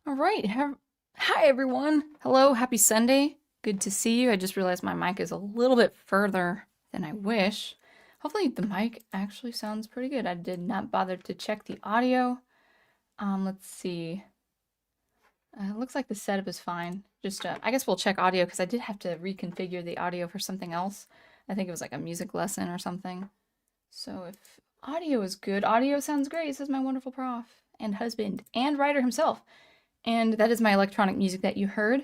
All right. Hi, everyone. Hello. Happy Sunday. Good to see you. I just realized my mic is a little bit further than I wish. Hopefully, the mic actually sounds pretty good. I did not bother to check the audio. Let's see. Looks like the setup is fine. Just, I guess we'll check audio because I did have to reconfigure the audio for something else. I think it was like a music lesson or something. So if audio is good, audio sounds great, says my wonderful prof and husband and writer himself. And that is my electronic music that you heard.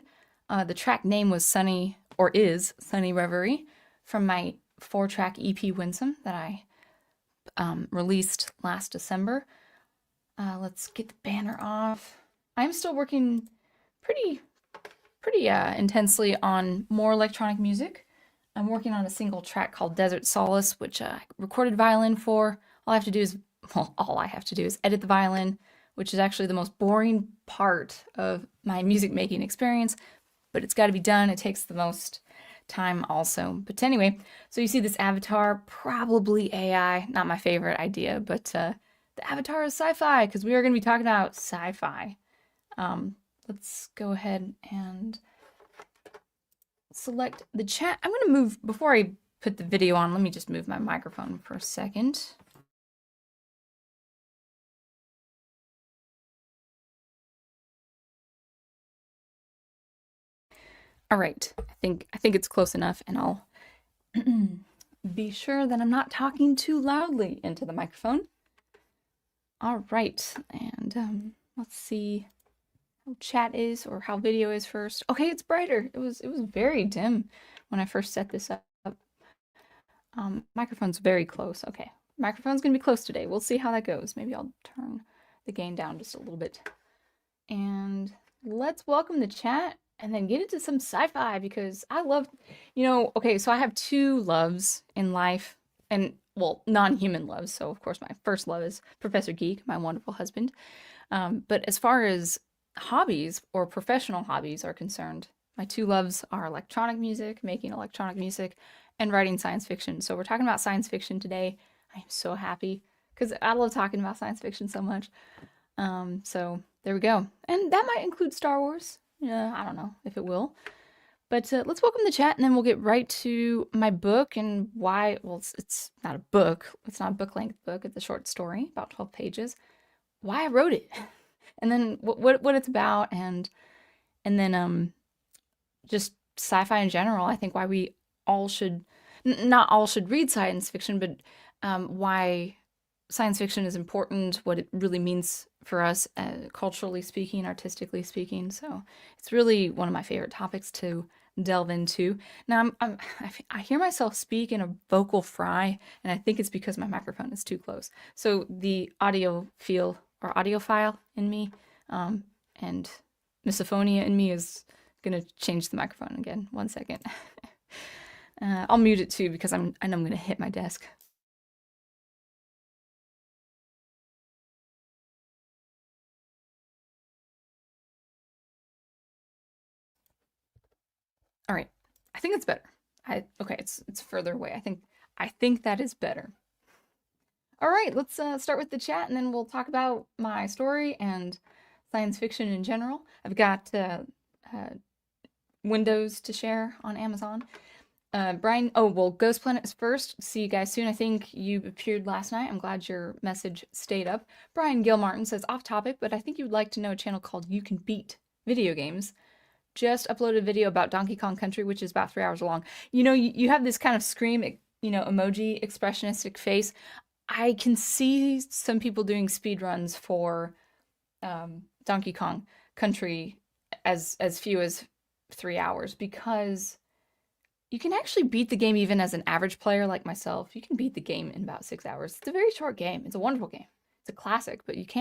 The track name was Sunny, or is Sunny Reverie, from my 4-track EP Winsome that I released last December. Let's get the banner off. I'm still working pretty intensely on more electronic music. I'm working on a single track called Desert Solace, which I recorded violin for. All I have to do is edit the violin, which is actually the most boring part of my music making experience, but it's got to be done. It takes the most time also. But anyway, so you see this avatar, probably AI, not my favorite idea, but the avatar is sci-fi because we are going to be talking about sci-fi. Let's go ahead and select the chat. I'm going to move, before I put the video on, let me just move my microphone for a second. All right, I think it's close enough, and I'll be sure that I'm not talking too loudly into the microphone. All right, and let's see how chat is or how video is first. Okay, it's brighter. It was very dim when I first set this up. Microphone's very close. Okay, microphone's gonna be close today. We'll see how that goes. Maybe I'll turn the gain down just a little bit. And let's welcome the chat and then get into some sci-fi because I love, okay, so I have two loves in life and, well, non-human loves. So, of course, my first love is Professor Geek, my wonderful husband. But as far as hobbies or professional hobbies are concerned, my two loves are electronic music, making electronic music, and writing science fiction. So we're talking about science fiction today. I am so happy because I love talking about science fiction so much. So there we go. And that might include Star Wars. Yeah, I don't know if it will. But let's welcome the chat and then we'll get right to my book and why. Well, it's not a book. It's not a book length book. It's a short story, about 12 pages. Why I wrote it. And then what it's about and then just sci-fi in general. I think why we all should, not all should read science fiction, but why science fiction is important, what it really means for us, culturally speaking, artistically speaking. So it's really one of my favorite topics to delve into. Now I hear myself speak in a vocal fry, and I think it's because my microphone is too close. So the audio feel or audiophile in me and misophonia in me is gonna change the microphone again. 1 second. I'll mute it too because I know I'm gonna hit my desk. All right, I think it's better. Okay, it's further away. I think that is better. All right, let's start with the chat, and then we'll talk about my story and science fiction in general. I've got windows to share on Amazon. Brian, oh, well, Ghost Planet is first. See you guys soon. I think you appeared last night. I'm glad your message stayed up. Brian Gilmartin says, off topic, but I think you would like to know a channel called You Can Beat Video Games. Just uploaded a video about Donkey Kong Country, which is about 3 hours long. You have this kind of scream, emoji, expressionistic face. I can see some people doing speed runs for Donkey Kong Country as few as 3 hours because you can actually beat the game even as an average player like myself. You can beat the game in about 6 hours. It's a very short game. It's a wonderful game. It's a classic, but it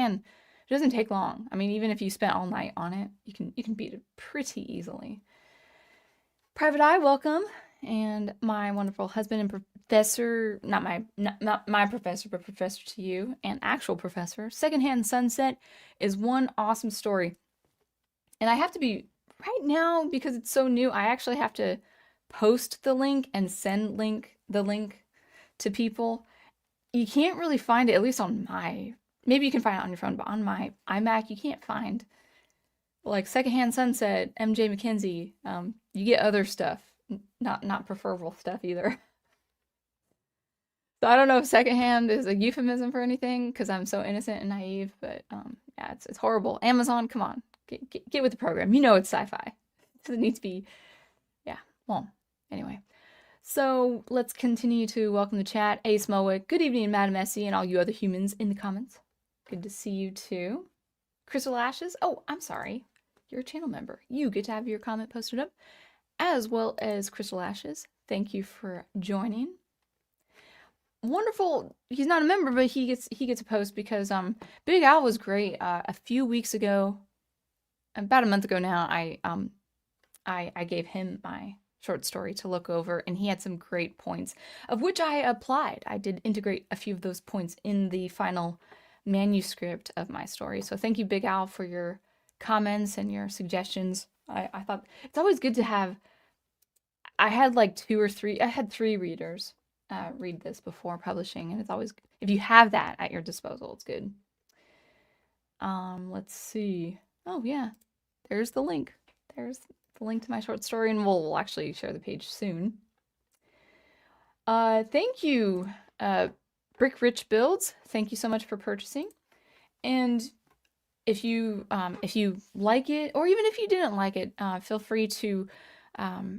doesn't take long. I mean, even if you spent all night on it, you can beat it pretty easily. Private Eye, welcome. And my wonderful husband and professor, not my professor, but professor to you, and actual professor, Secondhand Sunset is one awesome story. And I have to be, right now, because it's so new, I actually have to post the link and send the link to people. You can't really find it, at least on maybe you can find it on your phone, but on my iMac, you can't find like Secondhand Sunset, MJ Mackenzie. You get other stuff, not preferable stuff either. So I don't know if secondhand is a euphemism for anything because I'm so innocent and naive, but yeah, it's horrible. Amazon, come on, get with the program. You know it's sci-fi. Doesn't need to be, yeah. Well, anyway. So let's continue to welcome the chat. Ace Mowick, good evening, Madam Essie, and all you other humans in the comments. Good to see you too. Crystal Ashes, oh, I'm sorry. You're a channel member. You get to have your comment posted up, as well as Crystal Ashes. Thank you for joining. Wonderful. He's not a member, but he gets a post because Big Al was great. A few weeks ago, about a month ago now, I gave him my short story to look over, and he had some great points, of which I applied. I did integrate a few of those points in the final manuscript of my story. So thank you, Big Al, for your comments and your suggestions. I thought it's always good to have. I had like I had 3 readers read this before publishing, and it's always, if you have that at your disposal, it's good. Let's see. Oh yeah, there's the link. There's the link to my short story, and we'll actually share the page soon. Thank you, Brick Rich Builds. Thank you so much for purchasing. And if you like it, or even if you didn't like it, feel free to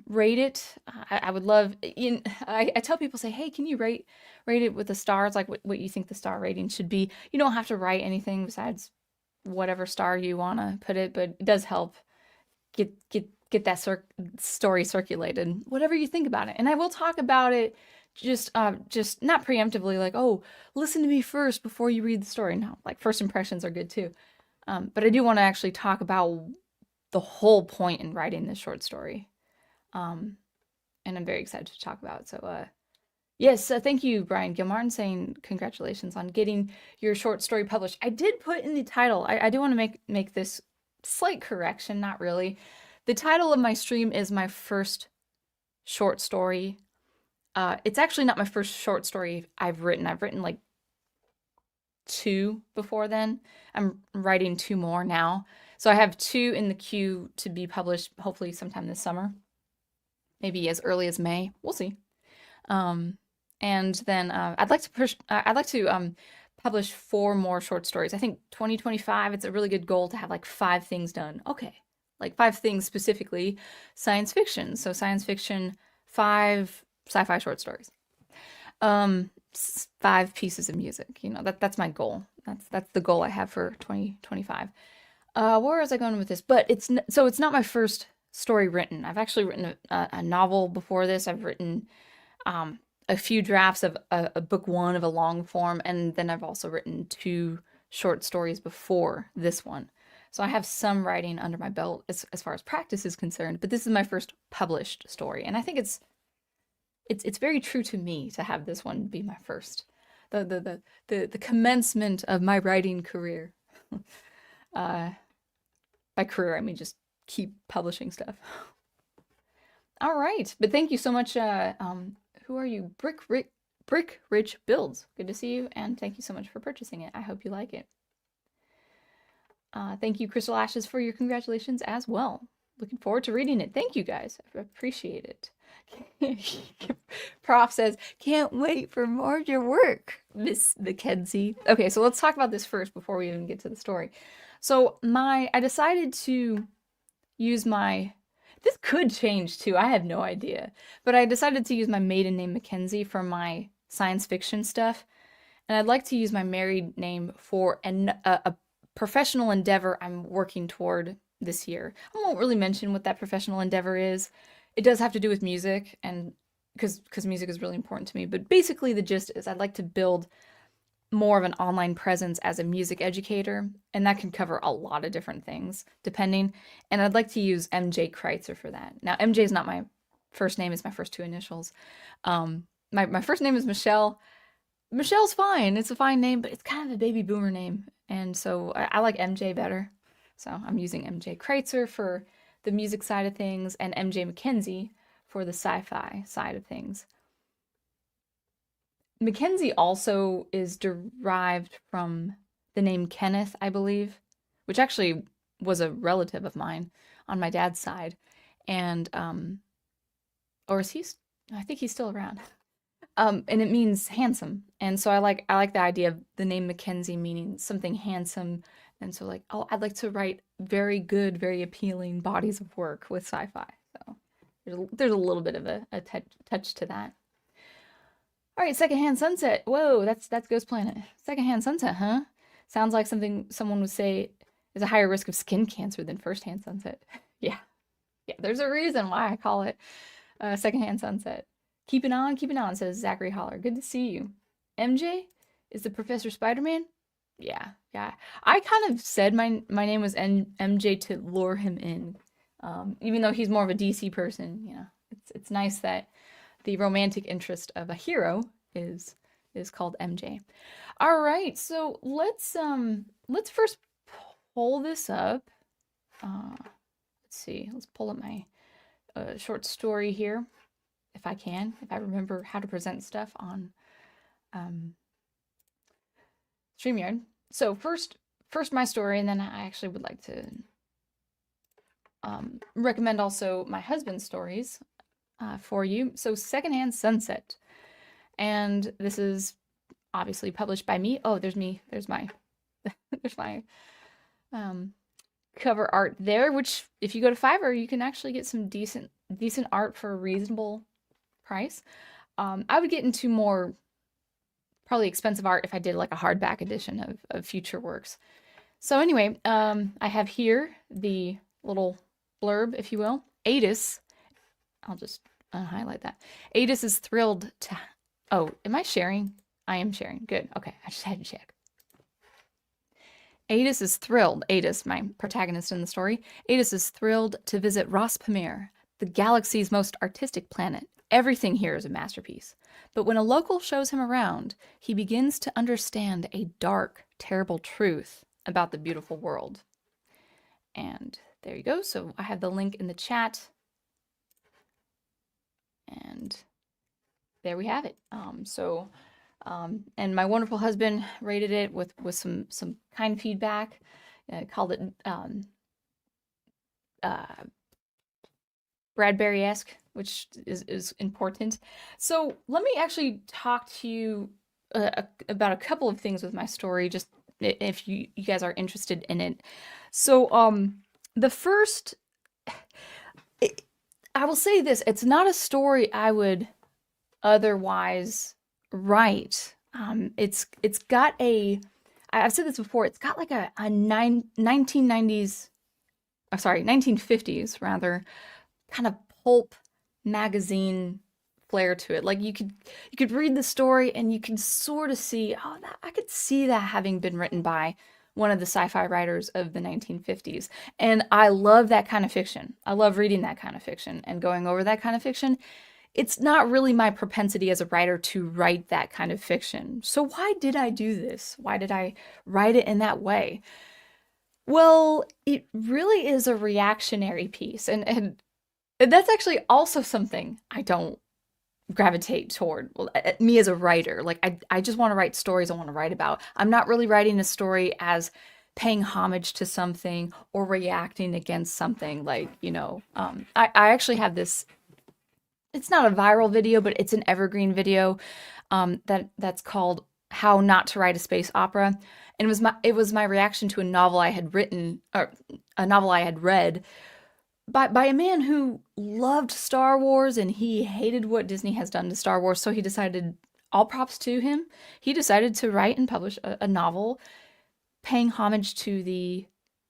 rate it. I would love. I tell people, say, hey, can you rate it with the stars, like what you think the star rating should be. You don't have to write anything besides whatever star you want to put it, but it does help get that story circulated. Whatever you think about it, and I will talk about it. Just not preemptively, like, oh, listen to me first before you read the story. No, like first impressions are good too. But I do want to actually talk about the whole point in writing this short story. And I'm very excited to talk about it. So, yes, thank you, Brian Gilmartin, saying congratulations on getting your short story published. I did put in the title. I do want to make this slight correction, not really. The title of my stream is my first short story. It's actually not my first short story I've written. I've written like 2 before then. I'm writing 2 more now. So I have 2 in the queue to be published hopefully sometime this summer. Maybe as early as May. We'll see. And then I'd like to publish 4 more short stories. I think 2025, it's a really good goal to have like 5 things done. Okay. Like 5 things specifically, science fiction. So science fiction, 5 sci-fi short stories. 5 pieces of music. You know, that's my goal. That's the goal I have for 2025. Where was I going with this? But it's not my first story written. I've actually written a novel before this. I've written a few drafts of a book 1 of a long form, and then I've also written 2 short stories before this one. So I have some writing under my belt as far as practice is concerned, but this is my first published story, and I think it's very true to me to have this one be my first, the commencement of my writing career. By career, I mean just keep publishing stuff. All right, but thank you so much. Who are you? Brick Rich Builds. Good to see you, and thank you so much for purchasing it. I hope you like it. Thank you, Crystal Ashes, for your congratulations as well. Looking forward to reading it. Thank you, guys. I appreciate it. Prof says, can't wait for more of your work, Miss Mackenzie. Okay, so let's talk about this first before we even get to the story. So I decided to use this could change too, I have no idea. But I decided to use my maiden name Mackenzie for my science fiction stuff. And I'd like to use my married name for a professional endeavor I'm working toward this year. I won't really mention what that professional endeavor is. It does have to do with music, and because music is really important to me. But basically the gist is I'd like to build more of an online presence as a music educator, and that can cover a lot of different things depending. And I'd like to use MJ Kreitzer for that. Now, MJ is not my first name, it's my first 2 initials. My first name is Michelle. Michelle's fine. It's a fine name, but it's kind of a baby boomer name. And so I like MJ better. So I'm using MJ Kreitzer for the music side of things and MJ Mackenzie for the sci-fi side of things. Mackenzie also is derived from the name Kenneth, I believe, which actually was a relative of mine on my dad's side, and or is he? I think he's still around. And it means handsome, and so I like the idea of the name Mackenzie meaning something handsome, and so like, oh, I'd like to write very good, very appealing bodies of work with sci-fi. So there's a little bit of a touch to that. All right, Secondhand Sunset. Whoa, that's Ghost Planet. Secondhand Sunset, huh? Sounds like something someone would say is a higher risk of skin cancer than Firsthand Sunset. Yeah, yeah. There's a reason why I call it Secondhand Sunset. Keeping on, says Zachary Holler. Good to see you. MJ? Is the Professor Spider-Man? Yeah, yeah. I kind of said my name was MJ to lure him in. Even though he's more of a DC person, you know. It's nice that the romantic interest of a hero is called MJ. All right, so let's first pull this up. Let's see. Let's pull up my short story here, if I can, if I remember how to present stuff on StreamYard. So first my story, and then I actually would like to recommend also my husband's stories for you. So Secondhand Sunset, and this is obviously published by me. Oh, there's me. There's my there's my cover art there. Which, if you go to Fiverr, you can actually get some decent art for a reasonable price. I would get into more probably expensive art if I did like a hardback edition of future works. So anyway, I have here the little blurb, if you will. Adis, I'll just highlight that. Adis is thrilled to... Oh, am I sharing? I am sharing. Good. Okay, I just had to check. Adis is thrilled. Adis, my protagonist in the story. Adis is thrilled to visit Ras Pamir, the galaxy's most artistic planet. Everything here is a masterpiece. But when a local shows him around, he begins to understand a dark, terrible truth about the beautiful world. And there you go. So I have the link in the chat. And there we have it. And my wonderful husband rated it with some kind feedback. Called it Bradbury-esque, which is important. So let me actually talk to you about a couple of things with my story, just if you guys are interested in it. So the first, I will say this, it's not a story I would otherwise write. It's got a, I've said this before, it's got like a 1990s, sorry, 1950s rather, kind of pulp magazine flair to it. Like you could read the story and you can sort of see, oh, I could see that having been written by one of the sci-fi writers of the 1950s. And I love that kind of fiction. I love reading that kind of fiction and going over that kind of fiction. It's not really my propensity as a writer to write that kind of fiction. So why did I do this? Why did I write it in that way? Well, it really is a reactionary piece. And that's actually also something I don't gravitate toward. Well, me as a writer, like I just want to write stories I want to write about. I'm not really writing a story as paying homage to something or reacting against something. Like, you know, I actually have this, it's not a viral video, but it's an evergreen video that's called How Not to Write a Space Opera. And it was my reaction to a novel I had written, or a novel I had read by a man who loved Star Wars, and he hated what Disney has done to Star Wars, so he decided, all props to him, he decided to write and publish a novel paying homage to the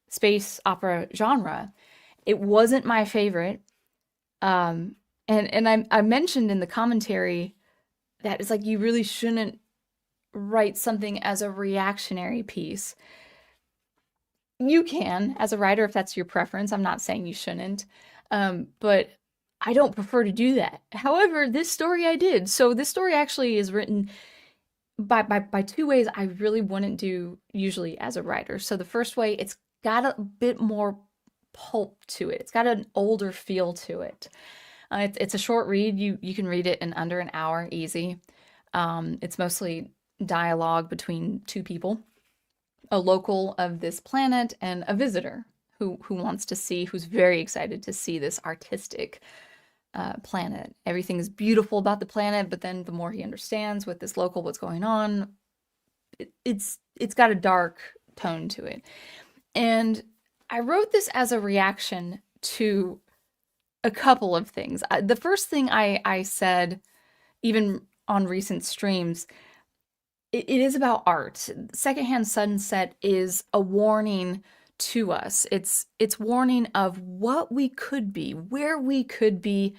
space opera genre. It wasn't my favorite. And I mentioned in the commentary that it's like, you really shouldn't write something as a reactionary piece. You can, as a writer, if that's your preference. I'm not saying you shouldn't, but I don't prefer to do that. However, this story I did. So this story actually is written by two ways I really wouldn't do usually as a writer. So the first way, it's got a bit more pulp to it. It's got an older feel to it. It's a short read. You can read it in under an hour, easy. It's mostly dialogue between two people, a local of this planet and a visitor who wants to see, who's very excited to see this artistic planet. Everything is beautiful about the planet, but then the more he understands with this local what's going on, it's got a dark tone to it. And I wrote this as a reaction to a couple of things. The first thing I said, even on recent streams, it is about art. Secondhand Sunset is a warning to us. It's warning of what we could be, where we could be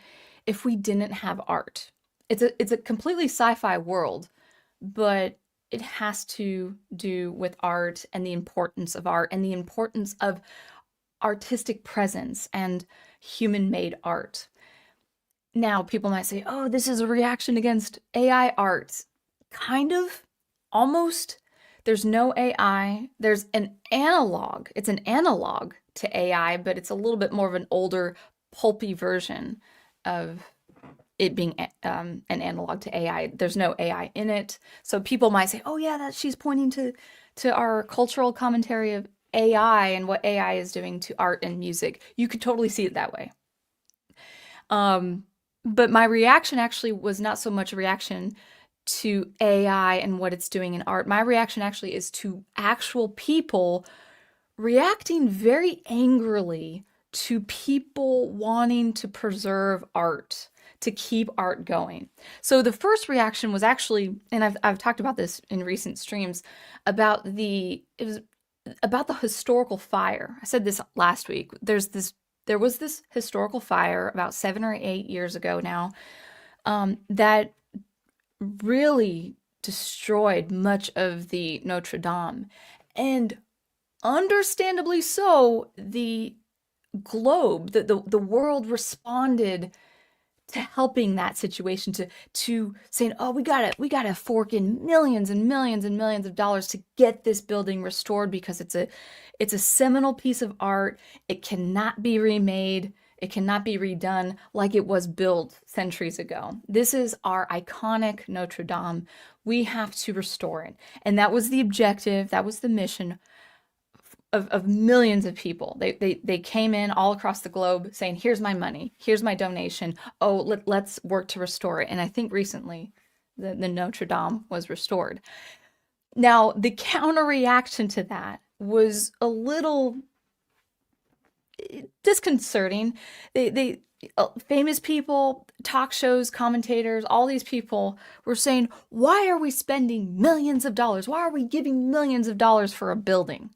if we didn't have art. It's a completely sci-fi world, but it has to do with art and the importance of art and the importance of artistic presence and human-made art. Now, people might say, oh, this is a reaction against AI art. Kind of, almost. There's no AI. There's an analog. It's an analog to AI, but it's a little bit more of an older, pulpy version of it being an analog to AI. There's no AI in it. So people might say, oh yeah, she's pointing to our cultural commentary of AI and what AI is doing to art and music. You could totally see it that way. But my reaction actually was not so much a reaction to AI and what it's doing in art. My reaction actually is to actual people reacting very angrily to people wanting to preserve art, to keep art going. So the first reaction was actually, and I've talked about this in recent streams, about the historical fire. I said this last week. There was this historical fire about 7 or 8 years ago now, that really destroyed much of the Notre Dame. And understandably so, the globe, the world responded to helping that situation, to saying, oh, we gotta fork in millions and millions and millions of dollars to get this building restored because it's a seminal piece of art. It cannot be remade. It cannot be redone like it was built centuries ago. This is our iconic Notre Dame. We have to restore it. And that was the objective. That was the mission of millions of people. They came in all across the globe saying, here's my money, here's my donation. Oh, let's work to restore it. And I think recently the Notre Dame was restored. Now, the counter reaction to that was a little disconcerting. Famous people, talk shows, commentators, all these people were saying, why are we spending millions of dollars? Why are we giving millions of dollars for a building?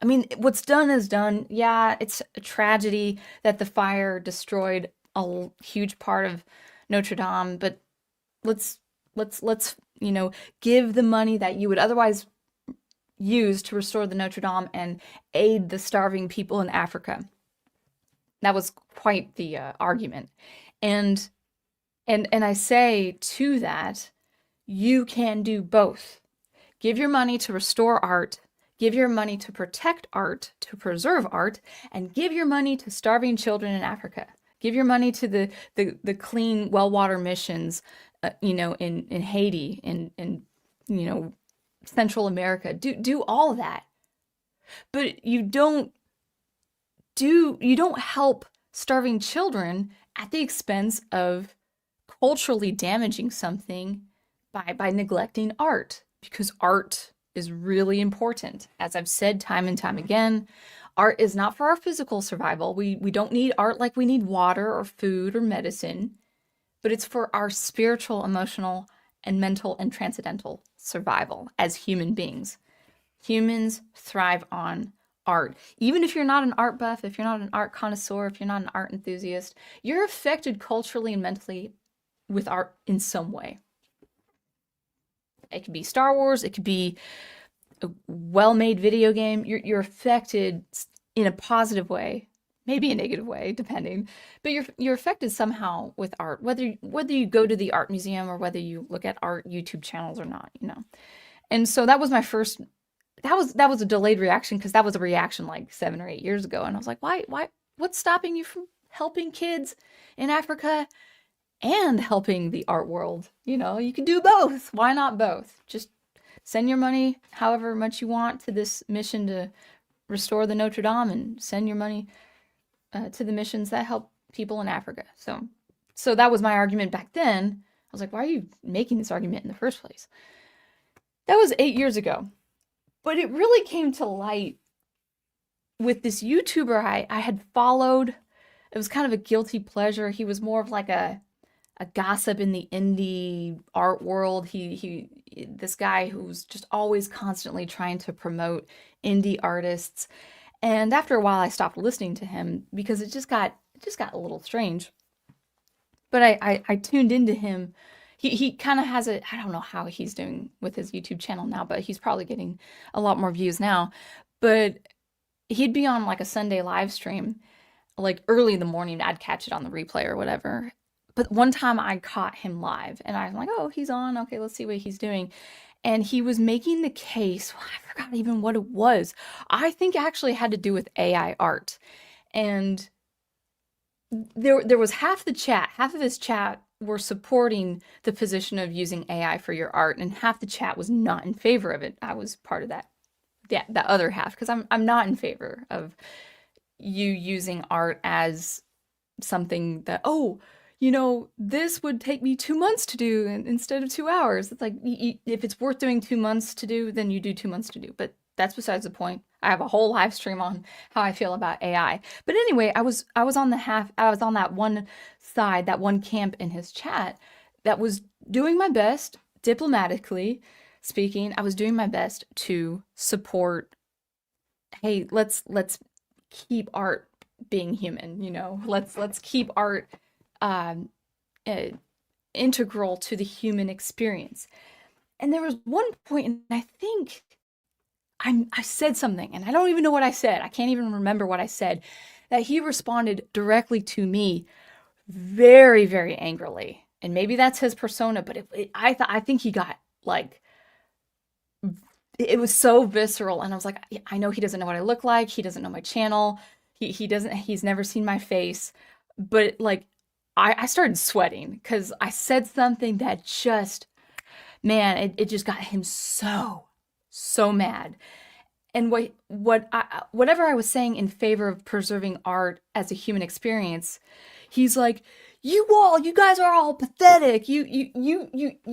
I mean, what's done is done. Yeah, it's a tragedy that the fire destroyed a huge part of Notre Dame, but let's give the money that you would otherwise use to restore the Notre Dame and aid the starving people in Africa. That was quite the argument. And I say to that, you can do both. Give your money to restore art, give your money to protect art, to preserve art, and give your money to starving children in Africa. Give your money to the clean well water missions, in Haiti, in Central America. Do all of that. But you don't help starving children at the expense of culturally damaging something by neglecting art, because art is really important. As I've said time and time again, art is not for our physical survival. We don't need art like we need water or food or medicine, but it's for our spiritual, emotional, and mental and transcendental survival as human beings. Humans thrive on art. Even if you're not an art buff, if you're not an art connoisseur, if you're not an art enthusiast, you're affected culturally and mentally with art in some way. It could be Star Wars, it could be a well-made video game. You're affected in a positive way, maybe a negative way, depending. But you're affected somehow with art, whether you go to the art museum or whether you look at art YouTube channels or not, And so that was my first. That was a delayed reaction, because that was a reaction like 7 or 8 years ago, and I was like, why? What's stopping you from helping kids in Africa and helping the art world? You can do both. Why not both? Just send your money however much you want to this mission to restore the Notre Dame and send your money to the missions that help people in Africa. So that was my argument back then. I was like, why are you making this argument in the first place? That was 8 years ago. But it really came to light with this YouTuber I had followed. It was kind of a guilty pleasure. He was more of like a gossip in the indie art world. He this guy who's just always constantly trying to promote indie artists. And after a while I stopped listening to him because it just got a little strange. But I tuned into him. He kind of has I don't know how he's doing with his YouTube channel now, but he's probably getting a lot more views now. But he'd be on like a Sunday live stream, like early in the morning. I'd catch it on the replay or whatever. But one time I caught him live and I'm like, oh, he's on. Okay, let's see what he's doing. And he was making the case. Well, I forgot even what it was. I think it actually had to do with AI art. And there was half of his chat were supporting the position of using AI for your art, and half the chat was not in favor of it. I was part of that other half because I'm not in favor of you using art as something that, oh, this would take me 2 months to do instead of 2 hours. It's like, if it's worth doing 2 months to do, then you do 2 months to do. But that's besides the point. I have a whole live stream on how I feel about AI. But anyway, I was on that one side, that one camp in his chat that was doing my best, diplomatically speaking. I was doing my best to support, hey, let's keep art being human, let's keep art um, uh, integral to the human experience. And there was one point, and I think I said something, and I don't even know what I said. I can't even remember what I said. That he responded directly to me, very, very angrily. And maybe that's his persona, but I think he got like, it was so visceral, and I was like, I know he doesn't know what I look like. He doesn't know my channel. He's never seen my face. But like, I started sweating because I said something that just, man, it just got him so mad. And whatever I was saying in favor of preserving art as a human experience, he's like, you guys are all pathetic. You're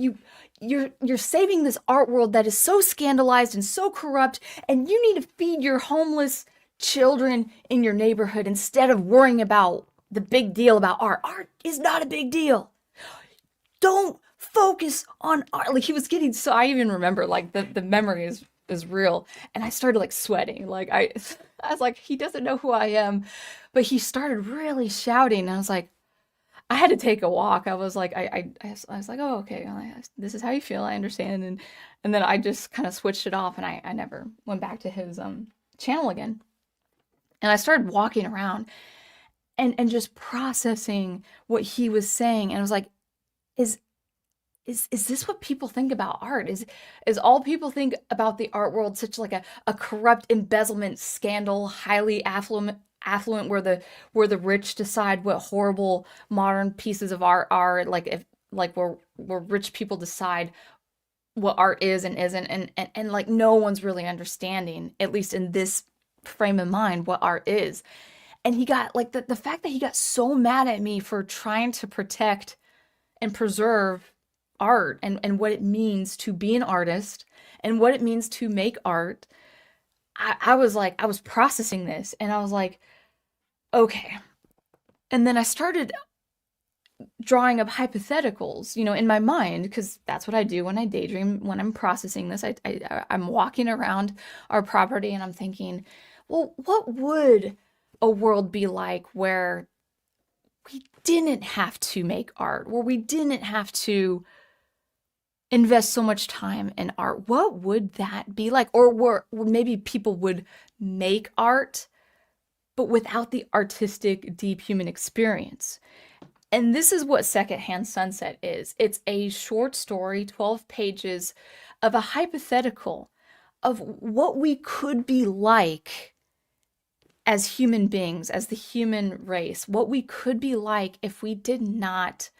saving this art world that is so scandalized and so corrupt, and you need to feed your homeless children in your neighborhood instead of worrying about the big deal about art. Art is not a big deal. Don't focus on art. Like, he was getting so, I even remember, like, the memory is real, and I started like sweating. Like, I was like, he doesn't know who I am. But he started really shouting, and I was like, I had to take a walk. I was like, I was like, oh, okay, this is how you feel. I understand. And then I just kind of switched it off, and I never went back to his channel again. And I started walking around and just processing what he was saying, and I was like, is is this what people think about art? Is all people think about the art world such like a corrupt embezzlement scandal, highly affluent where the rich decide what horrible modern pieces of art are, like if like where rich people decide what art is and isn't, and like no one's really understanding, at least in this frame of mind, what art is. And he got like the fact that he got so mad at me for trying to protect and preserve art and what it means to be an artist and what it means to make art. I was like, I was processing this, and I was like, okay. And then I started drawing up hypotheticals, in my mind, because that's what I do when I daydream, when I'm processing this. I'm walking around our property and I'm thinking, well, what would a world be like where we didn't have to make art, where we didn't have to invest so much time in art? What would that be like? Or where maybe people would make art, but without the artistic, deep human experience. And this is what Secondhand Sunset is. It's a short story, 12 pages, of a hypothetical of what we could be like as human beings, as the human race, what we could be like if we did not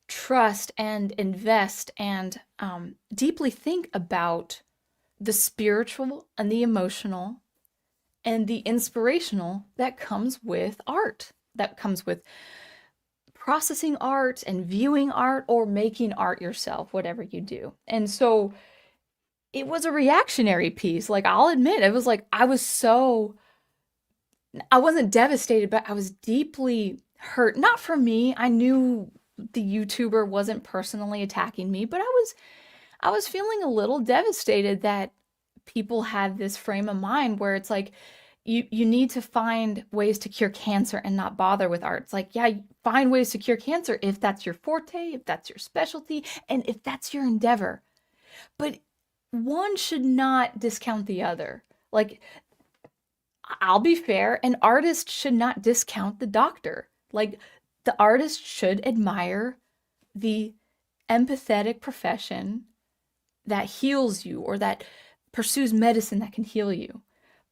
trust and invest and deeply think about the spiritual and the emotional and the inspirational that comes with art, that comes with processing art and viewing art or making art yourself, whatever you do. And so it was a reactionary piece. Like, I'll admit, it was like I wasn't devastated, but I was deeply hurt. Not for me. I knew the YouTuber wasn't personally attacking me, but I was feeling a little devastated that people had this frame of mind where it's like you need to find ways to cure cancer and not bother with art. It's like, yeah, find ways to cure cancer if that's your forte, if that's your specialty, and if that's your endeavor. But one should not discount the other. Like, I'll be fair, an artist should not discount the doctor. Like, the artist should admire the empathetic profession that heals you or that pursues medicine that can heal you.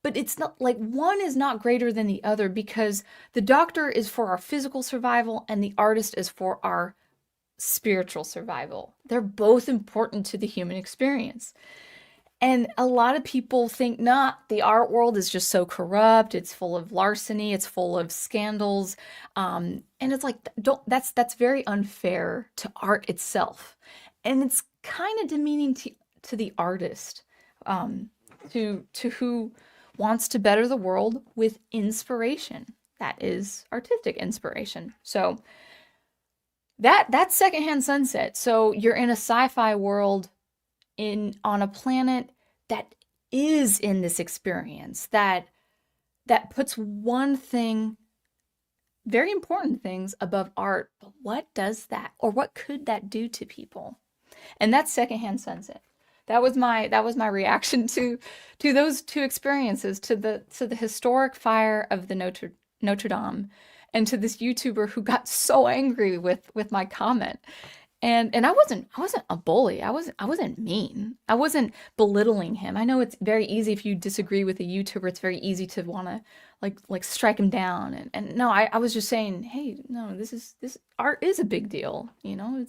But it's not like one is not greater than the other because the doctor is for our physical survival and the artist is for our spiritual survival. They're both important to the human experience. And a lot of people think, nah, the art world is just so corrupt. It's full of larceny. It's full of scandals. And it's like, that's very unfair to art itself. And it's kind of demeaning to the artist, to who wants to better the world with inspiration. That is artistic inspiration. So that's Secondhand Sunset. So you're in a sci-fi world on a planet that is in this experience that puts one thing, very important things, above art. But what does that, or what could that do to people? And that's Secondhand Sunset. That was my reaction to those two experiences, to the historic fire of the Notre Dame, and to this YouTuber who got so angry with my comment. And I wasn't a bully. I wasn't mean. I wasn't belittling him. I know it's very easy if you disagree with a YouTuber, it's very easy to want to like strike him down. And no, I was just saying, hey, no, this art is a big deal. You know,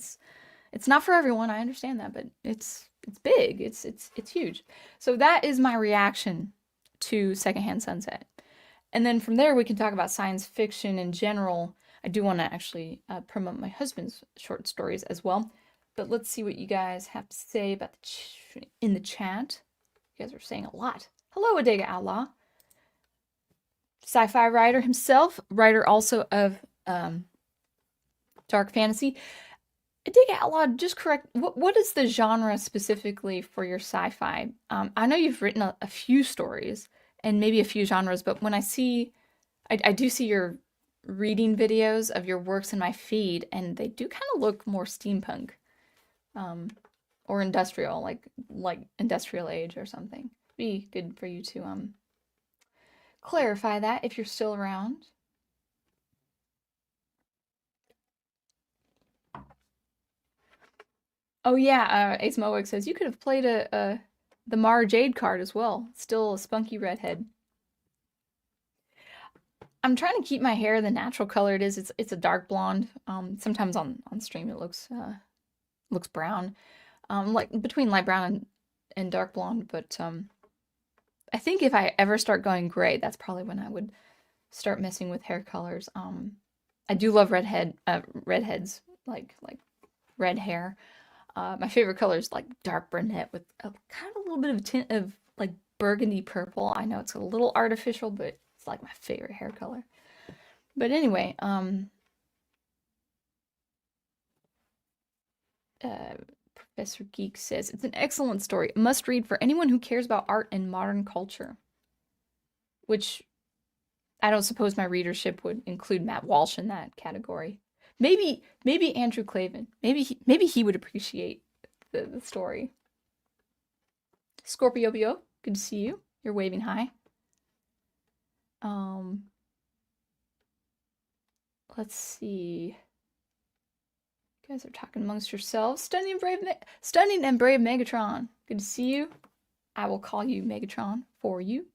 it's not for everyone. I understand that, but it's big. It's huge. So that is my reaction to Secondhand Sunset. And then from there we can talk about science fiction in general. I do want to actually promote my husband's short stories as well. But let's see what you guys have to say about in the chat. You guys are saying a lot. Hello, Adega Outlaw. Sci-fi writer himself, writer also of dark fantasy. Adega Outlaw, just correct, what is the genre specifically for your sci-fi? I know you've written a few stories and maybe a few genres, but when I do see your reading videos of your works in my feed, and they do kind of look more steampunk, or industrial, like industrial age or something. Be good for you to clarify that if you're still around. Oh yeah, Ace Mowick says you could have played the Mara Jade card as well. Still a spunky redhead. I'm trying to keep my hair the natural color it is. It's a dark blonde. Sometimes on stream it looks brown. Like between light brown and dark blonde, but I think if I ever start going gray, that's probably when I would start messing with hair colors. I do love redheads, like red hair. My favorite color is like dark brunette with kind of a little bit of a tint of like burgundy purple. I know it's a little artificial, but it's like my favorite hair color. But anyway, Professor Geek says, it's an excellent story. A must read for anyone who cares about art and modern culture. Which I don't suppose my readership would include Matt Walsh in that category. Maybe Andrew Clavin. Maybe he would appreciate the story. Scorpio Bio, good to see you. You're waving hi. Let's see. You guys are talking amongst yourselves. Stunning and brave Megatron. Good to see you. I will call you Megatron for you.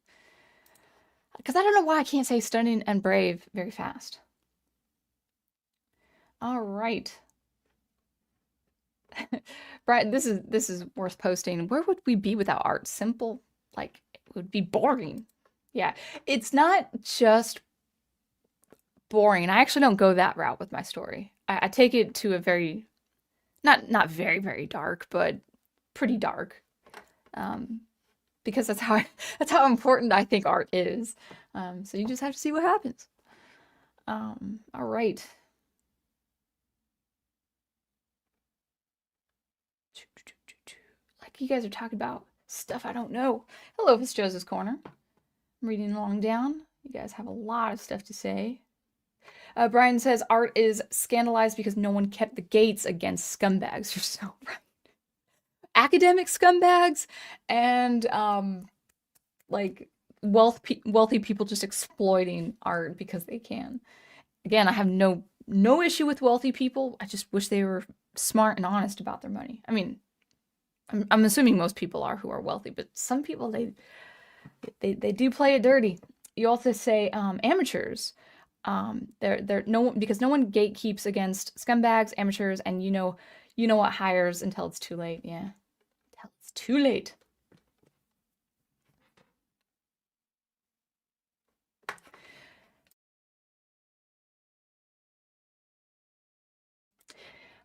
Because I don't know why I can't say stunning and brave very fast. All right. Brian, this is worth posting. Where would we be without art? Simple, like, it would be boring. Yeah, it's not just boring. I actually don't go that route with my story. I take it to a very not very very dark, but pretty dark. Um, because that's how that's how important I think art is. So you just have to see what happens. All right. Like you guys are talking about stuff I don't know. Hello, if it's Joseph's Corner. I'm reading along down. You guys have a lot of stuff to say. Brian says art is scandalized because no one kept the gates against scumbags. You're so right. Academic scumbags and like wealthy people just exploiting art because they can. Again, I have no issue with wealthy people. I just wish they were smart and honest about their money. I mean, I'm assuming most people are who are wealthy, but some people they do play it dirty. You also say amateurs. They're no one because no one gatekeeps against scumbags, amateurs, and you know what hires until it's too late. Yeah, until it's too late.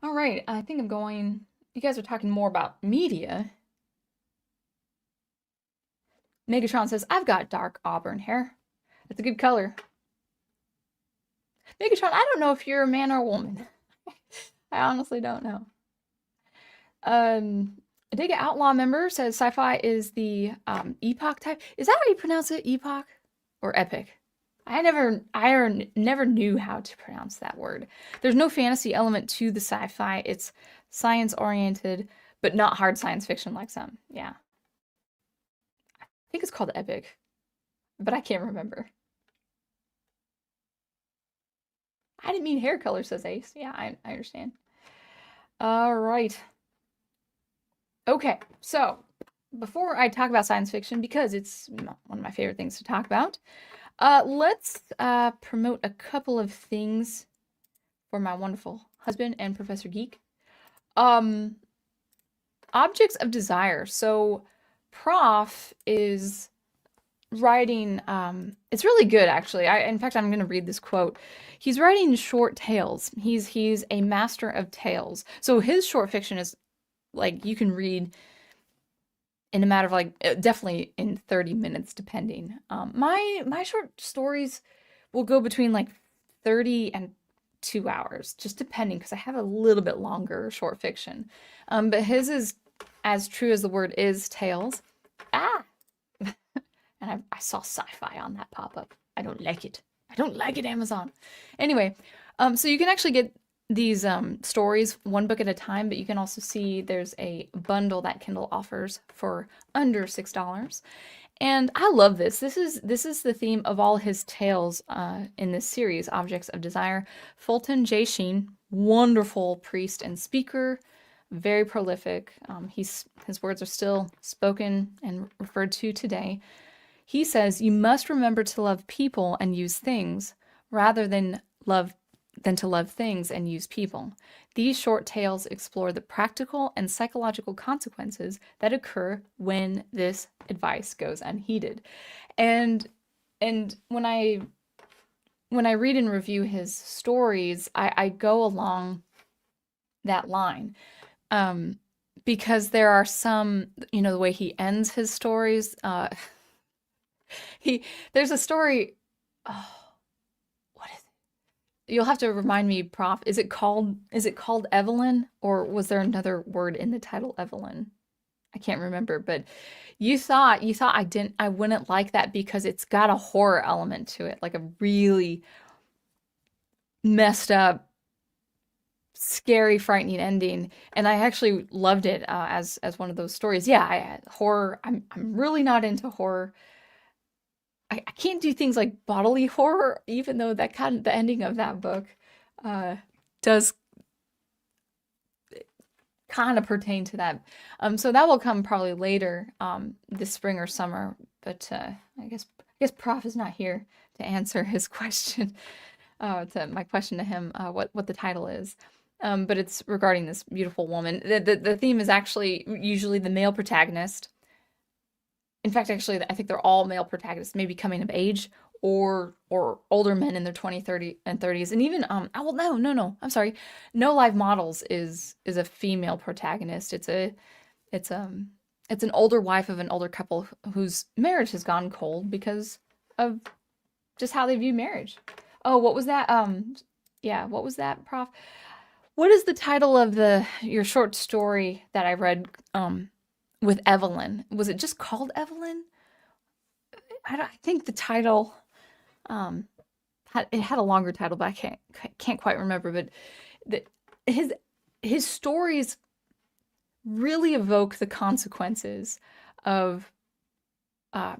All right, I think I'm going. You guys are talking more about media. Megatron says, I've got dark auburn hair. That's a good color. Megatron, I don't know if you're a man or a woman. I honestly don't know. Dig Outlaw member says sci-fi is the epoch type. Is that how you pronounce it? Epoch or epic? I never knew how to pronounce that word. There's no fantasy element to the sci-fi. It's science oriented, but not hard science fiction like some. Yeah. I think it's called epic, but I can't remember. I didn't mean hair color, says Ace. Yeah, I understand. All right. Okay, so before I talk about science fiction, because it's one of my favorite things to talk about, let's promote a couple of things for my wonderful husband and Professor Geek. Um, Objects of Desire. So, Prof is writing it's really good actually. In fact I'm going to read this quote. He's writing short tales. He's a master of tales. So his short fiction is like you can read in a matter of like definitely in 30 minutes depending. My short stories will go between like 30 and 2 hours just depending because I have a little bit longer short fiction. But his is as true as the word is tales. Ah, and I saw sci-fi on that pop-up. I don't like it. I don't like it, Amazon. Anyway, so you can actually get these stories one book at a time, but you can also see there's a bundle that Kindle offers for under $6. And I love this. This is the theme of all his tales in this series, Objects of Desire. Fulton J. Sheen, wonderful priest and speaker, very prolific. His words are still spoken and referred to today. He says, you must remember to love people and use things rather than to love things and use people. These short tales explore the practical and psychological consequences that occur when this advice goes unheeded. And when I read and review his stories, I go along that line. Because there are some, the way he ends his stories, there's a story. Oh, what is it? You'll have to remind me, Prof. Is it called Evelyn, or was there another word in the title Evelyn? I can't remember, but you thought I wouldn't like that because it's got a horror element to it, like a really messed up, scary, frightening ending, and I actually loved it as one of those stories. Yeah, horror. I'm really not into horror. I can't do things like bodily horror, even though the ending of that book does kind of pertain to that. So that will come probably later this spring or summer. But I guess Prof is not here to answer his question, to my question to him, what the title is. But it's regarding this beautiful woman. The theme is actually usually the male protagonist in fact, actually, I think they're all male protagonists, maybe coming of age or older men in their 20, 30, and 30s. And even oh well, no, I'm sorry. No Live Models is a female protagonist. It's it's an older wife of an older couple whose marriage has gone cold because of just how they view marriage. Oh, what was that? Yeah, what was that, Prof? What is the title of the your short story that I read with Evelyn? Was it just called Evelyn? I think the title um it had a longer title, but I can't quite remember. But the, his his stories really evoke the consequences of uh,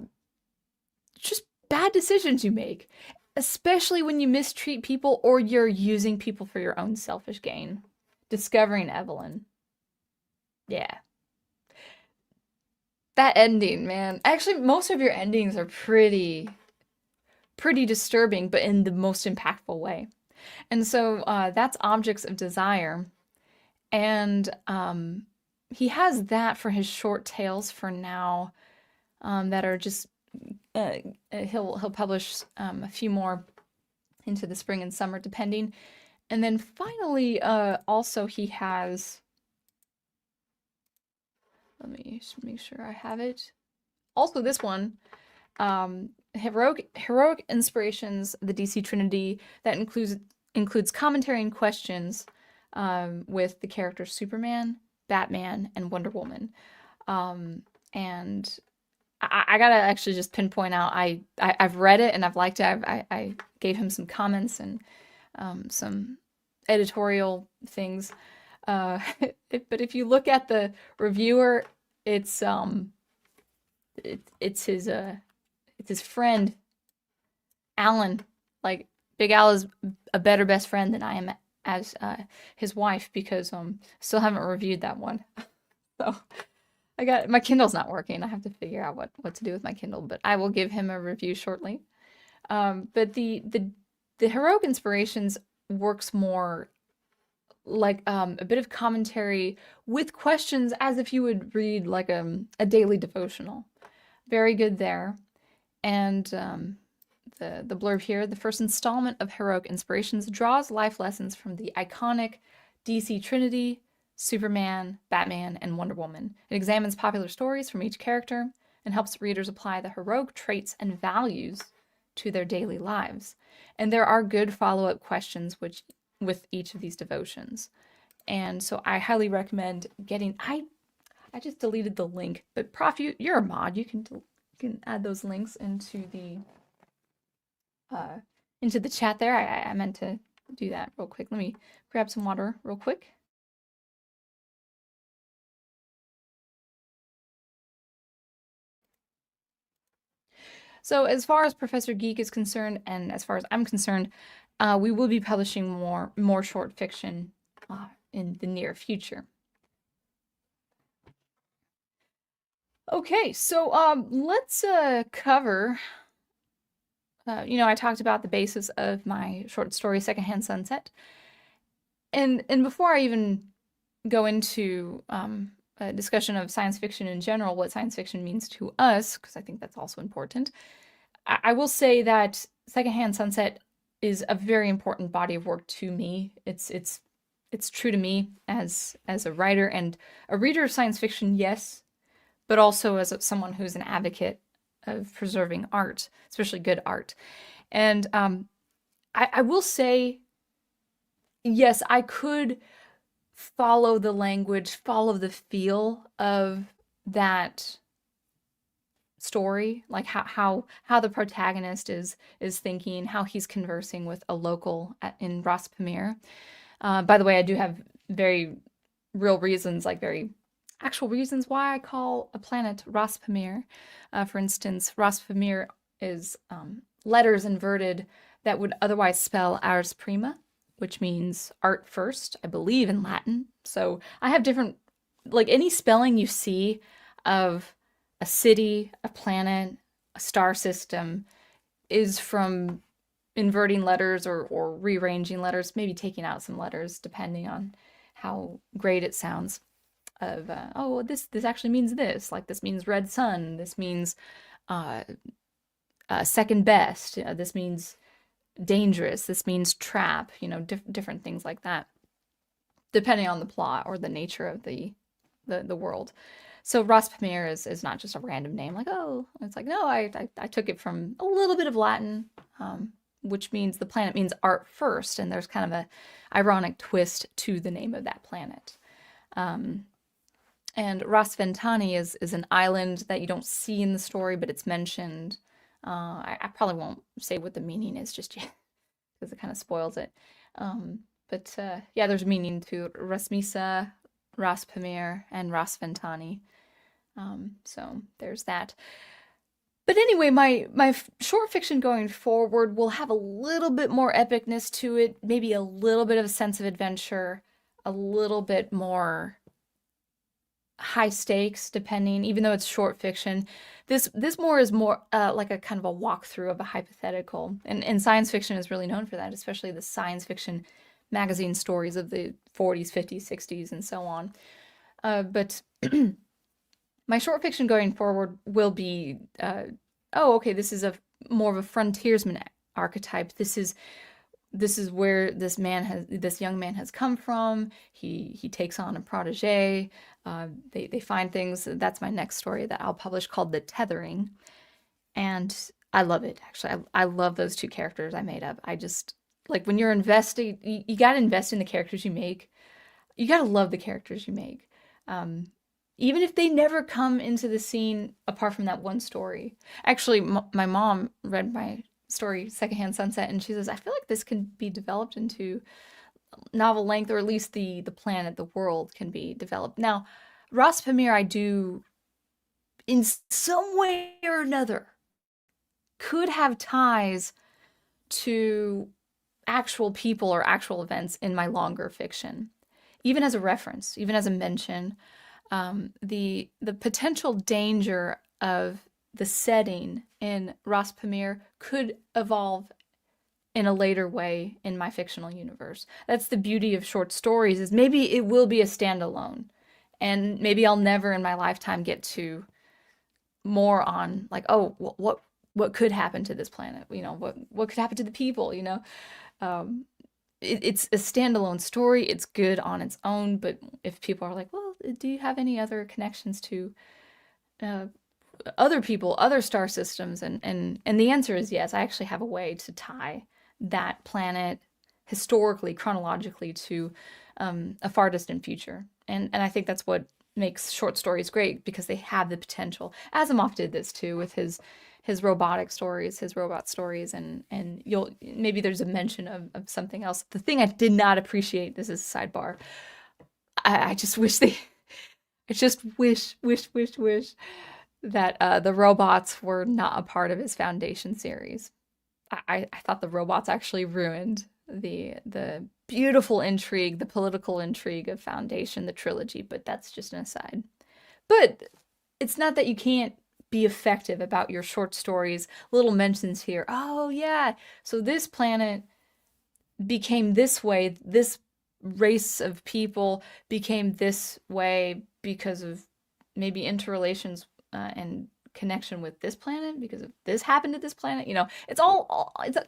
just bad decisions you make, especially when you mistreat people or you're using people for your own selfish gain. Discovering Evelyn. Yeah. That ending, man. Actually, most of your endings are pretty disturbing, but in the most impactful way. And so that's Objects of Desire. And he has that for his short tales for now that are just he'll publish a few more into the spring and summer depending. And then finally also he has, let me just make sure I have it. Also this one, heroic inspirations, the DC Trinity, that includes commentary and questions with the characters Superman, Batman, and Wonder Woman. And I gotta actually just pinpoint out, I've read it and I've liked it. I gave him some comments and some editorial things. But if you look at the reviewer, it's it's his friend Alan. Like Big Al is a better best friend than I am as his wife because still haven't reviewed that one. So I got my Kindle's not working. I have to figure out what to do with my Kindle, but I will give him a review shortly. But the heroic inspirations works more like a bit of commentary with questions as if you would read like a daily devotional. Very good there. And the blurb here, the first installment of Heroic Inspirations draws life lessons from the iconic DC Trinity, Superman, Batman, and Wonder Woman. It examines popular stories from each character and helps readers apply the heroic traits and values to their daily lives. And there are good follow-up questions with each of these devotions. And so I highly recommend getting, I just deleted the link, but Prof, you're a mod. You can add those links into the chat there. I meant to do that real quick. Let me grab some water real quick. So as far as Professor Geek is concerned, and as far as I'm concerned, we will be publishing more short fiction in the near future. Okay, so let's cover. I talked about the basis of my short story, Secondhand Sunset, and before I even go into a discussion of science fiction in general, what science fiction means to us, because I think that's also important, I will say that Secondhand Sunset is a very important body of work to me. It's true to me as a writer and a reader of science fiction, yes, but also as someone who's an advocate of preserving art, especially good art. And I will say, yes, I could follow the language, follow the feel of that story, like how the protagonist is thinking, how he's conversing with a local in Ras Pamir. By the way, I do have very real reasons, like very actual reasons why I call a planet Ras Pamir. For instance, Ras Pamir is letters inverted that would otherwise spell Ars Prima, which means art first, I believe in Latin. So I have different, like any spelling you see of a city, a planet, a star system is from inverting letters or rearranging letters, maybe taking out some letters depending on how great it sounds. of oh, this actually means this. Like this means red sun. This means uh, second best. This means dangerous. This means trap. Different things like that, depending on the plot or the nature of the world. So Ras Pamir is not just a random name, like, oh, it's like, no, I took it from a little bit of Latin, which means the planet means art first, and there's kind of a ironic twist to the name of that planet. Um, and Ras Ventani is an island that you don't see in the story, but it's mentioned. I probably won't say what the meaning is just yet, because it kind of spoils it. But yeah, there's meaning to Ras Misa, Ras Pamir, and Ras Ventani. So there's that. But anyway, my short fiction going forward will have a little bit more epicness to it, maybe a little bit of a sense of adventure, a little bit more high stakes, depending. Even though it's short fiction, this more is more like a kind of a walkthrough of a hypothetical, and science fiction is really known for that, especially the science fiction magazine stories of the 40s, 50s, 60s, and so on. But my short fiction going forward will be, oh, okay, this is a more of a frontiersman archetype. This is where this young man has come from. He takes on a protege. They find things. That's my next story that I'll publish, called The Tethering, and I love it. Actually, I love those two characters I made up. I just like, when you're investing, you got to invest in the characters you make. You got to love the characters you make. Even if they never come into the scene apart from that one story. Actually, my mom read my story, Secondhand Sunset, and she says, I feel like this can be developed into novel length, or at least the planet, the world can be developed. Now, Ras Pamir, I do, in some way or another, could have ties to actual people or actual events in my longer fiction, even as a reference, even as a mention. The potential danger of the setting in Ras Pamir could evolve in a later way in my fictional universe. That's the beauty of short stories, is maybe it will be a standalone, and maybe I'll never in my lifetime get to more on, like, oh, what could happen to this planet? What could happen to the people? Um, it's a standalone story. It's good on its own, but if people are like, well, do you have any other connections to uh, other people, other star systems? And the answer is yes. I actually have a way to tie that planet historically, chronologically, to a far distant future. And I think that's what makes short stories great, because they have the potential. Asimov did this too with his robotic stories, his robot stories, and you'll maybe there's a mention of something else. The thing I did not appreciate, this is a sidebar, I just wish wish that the robots were not a part of his Foundation series. I thought the robots actually ruined the beautiful intrigue, the political intrigue of Foundation, the trilogy, but that's just an aside. But it's not that you can't be effective about your short stories. Little mentions here. Oh, yeah. So this planet became this way. This race of people became this way because of maybe interrelations and connection with this planet, because of this happened to this planet. It's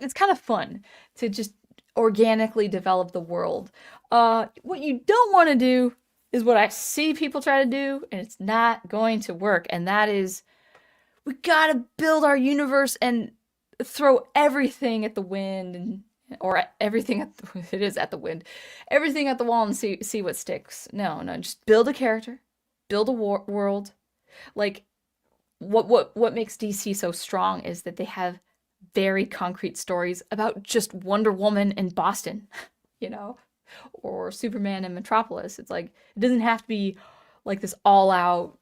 it's kind of fun to just organically develop the world. What you don't want to do is what I see people try to do, and it's not going to work. And that is, we gotta build our universe and throw everything at the wind, or everything at it is at the wind, everything at the wall, and see what sticks. No, just build a character, build a world. Like, what makes DC so strong is that they have very concrete stories about just Wonder Woman in Boston, you know, or Superman in Metropolis. It's like, it doesn't have to be like this all out,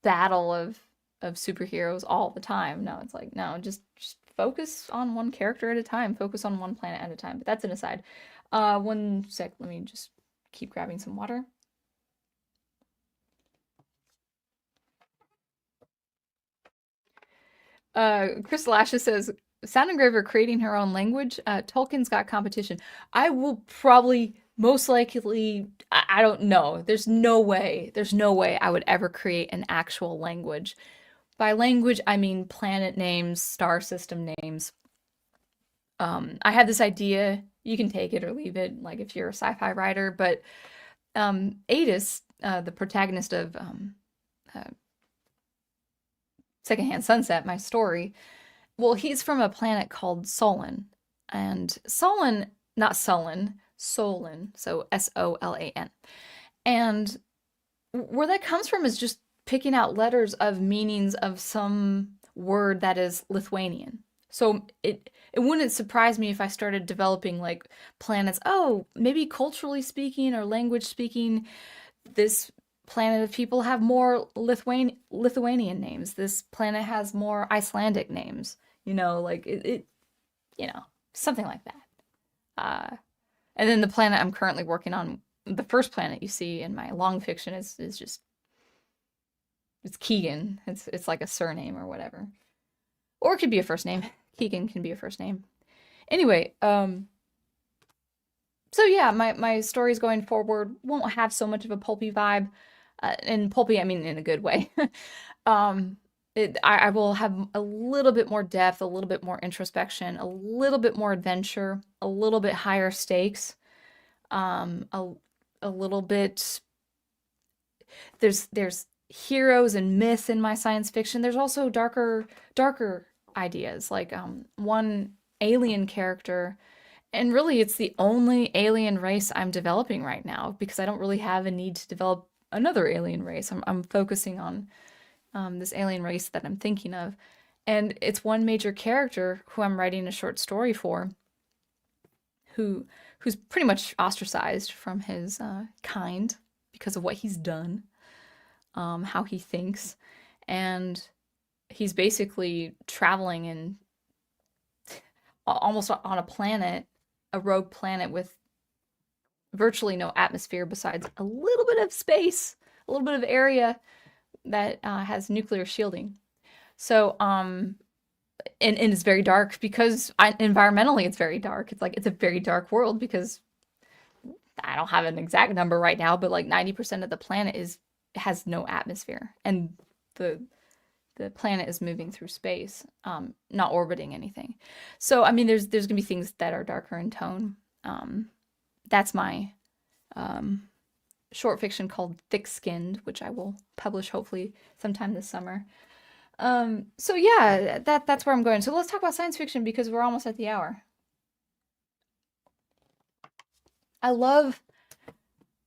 battle of superheroes all the time. No, it's like, no, just focus on one character at a time, focus on one planet at a time. But that's an aside. One sec, let me just keep grabbing some water. Crystal Ashes says, Sound Engraver creating her own language. Tolkien's got competition. I will probably most likely, I don't know. There's no way I would ever create an actual language. By language, I mean planet names, star system names. I had this idea. You can take it or leave it, like if you're a sci-fi writer. But Adis, the protagonist of uh, Secondhand Sunset, my story, well, he's from a planet called Solon, and Solon, not Sullen, Solon, so Solan, and where that comes from is just picking out letters of meanings of some word that is Lithuanian. So it wouldn't surprise me if I started developing like planets. Oh, maybe culturally speaking or language speaking, this planet of people have more Lithuanian names. This planet has more Icelandic names. Like you know, something like that. Uh, and then the planet I'm currently working on, the first planet you see in my long fiction is just it's Keegan. It's like a surname or whatever. Or it could be a first name. Keegan can be a first name. Anyway, so yeah, my stories going forward won't have so much of a pulpy vibe. And pulpy, I mean in a good way. um, I will have a little bit more depth, a little bit more introspection, a little bit more adventure, a little bit higher stakes, um, a, a little bit. There's heroes and myths in my science fiction. There's also darker ideas, like one alien character. And really, it's the only alien race I'm developing right now because I don't really have a need to develop another alien race. I'm focusing on this alien race that I'm thinking of. And it's one major character who I'm writing a short story for, who's pretty much ostracized from his kind because of what he's done, how he thinks. And he's basically traveling in almost on a planet, a rogue planet with virtually no atmosphere besides a little bit of space, a little bit of area that has nuclear shielding. So, and it's very dark because environmentally it's very dark. It's like it's a very dark world because I don't have an exact number right now, but like 90% of the planet has no atmosphere, and the the planet is moving through space, not orbiting anything. So I mean, there's gonna be things that are darker in tone. That's my um, short fiction called Thick Skinned, which I will publish hopefully sometime this summer. So yeah, that's where I'm going. So let's talk about science fiction because we're almost at the hour. I love,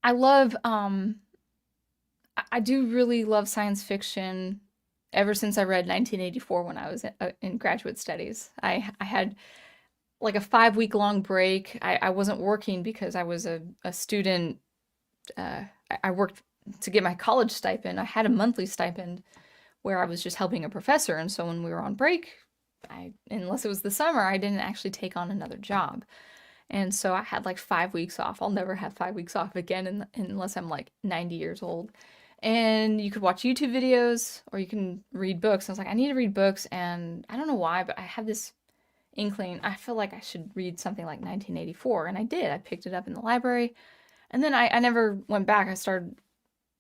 I love, I do really love science fiction ever since I read 1984 when I was in graduate studies. I had like a 5 week long break. I wasn't working because I was a student. I worked to get my college stipend. I had a monthly stipend where I was just helping a professor. And so when we were on break, unless it was the summer, I didn't actually take on another job. And so I had like 5 weeks off. I'll never have 5 weeks off again unless I'm like 90 years old. And you could watch YouTube videos or you can read books. I was like, I need to read books. And I don't know why, but I have this inkling. I feel like I should read something like 1984. And I did. I picked it up in the library. And then I never went back. I started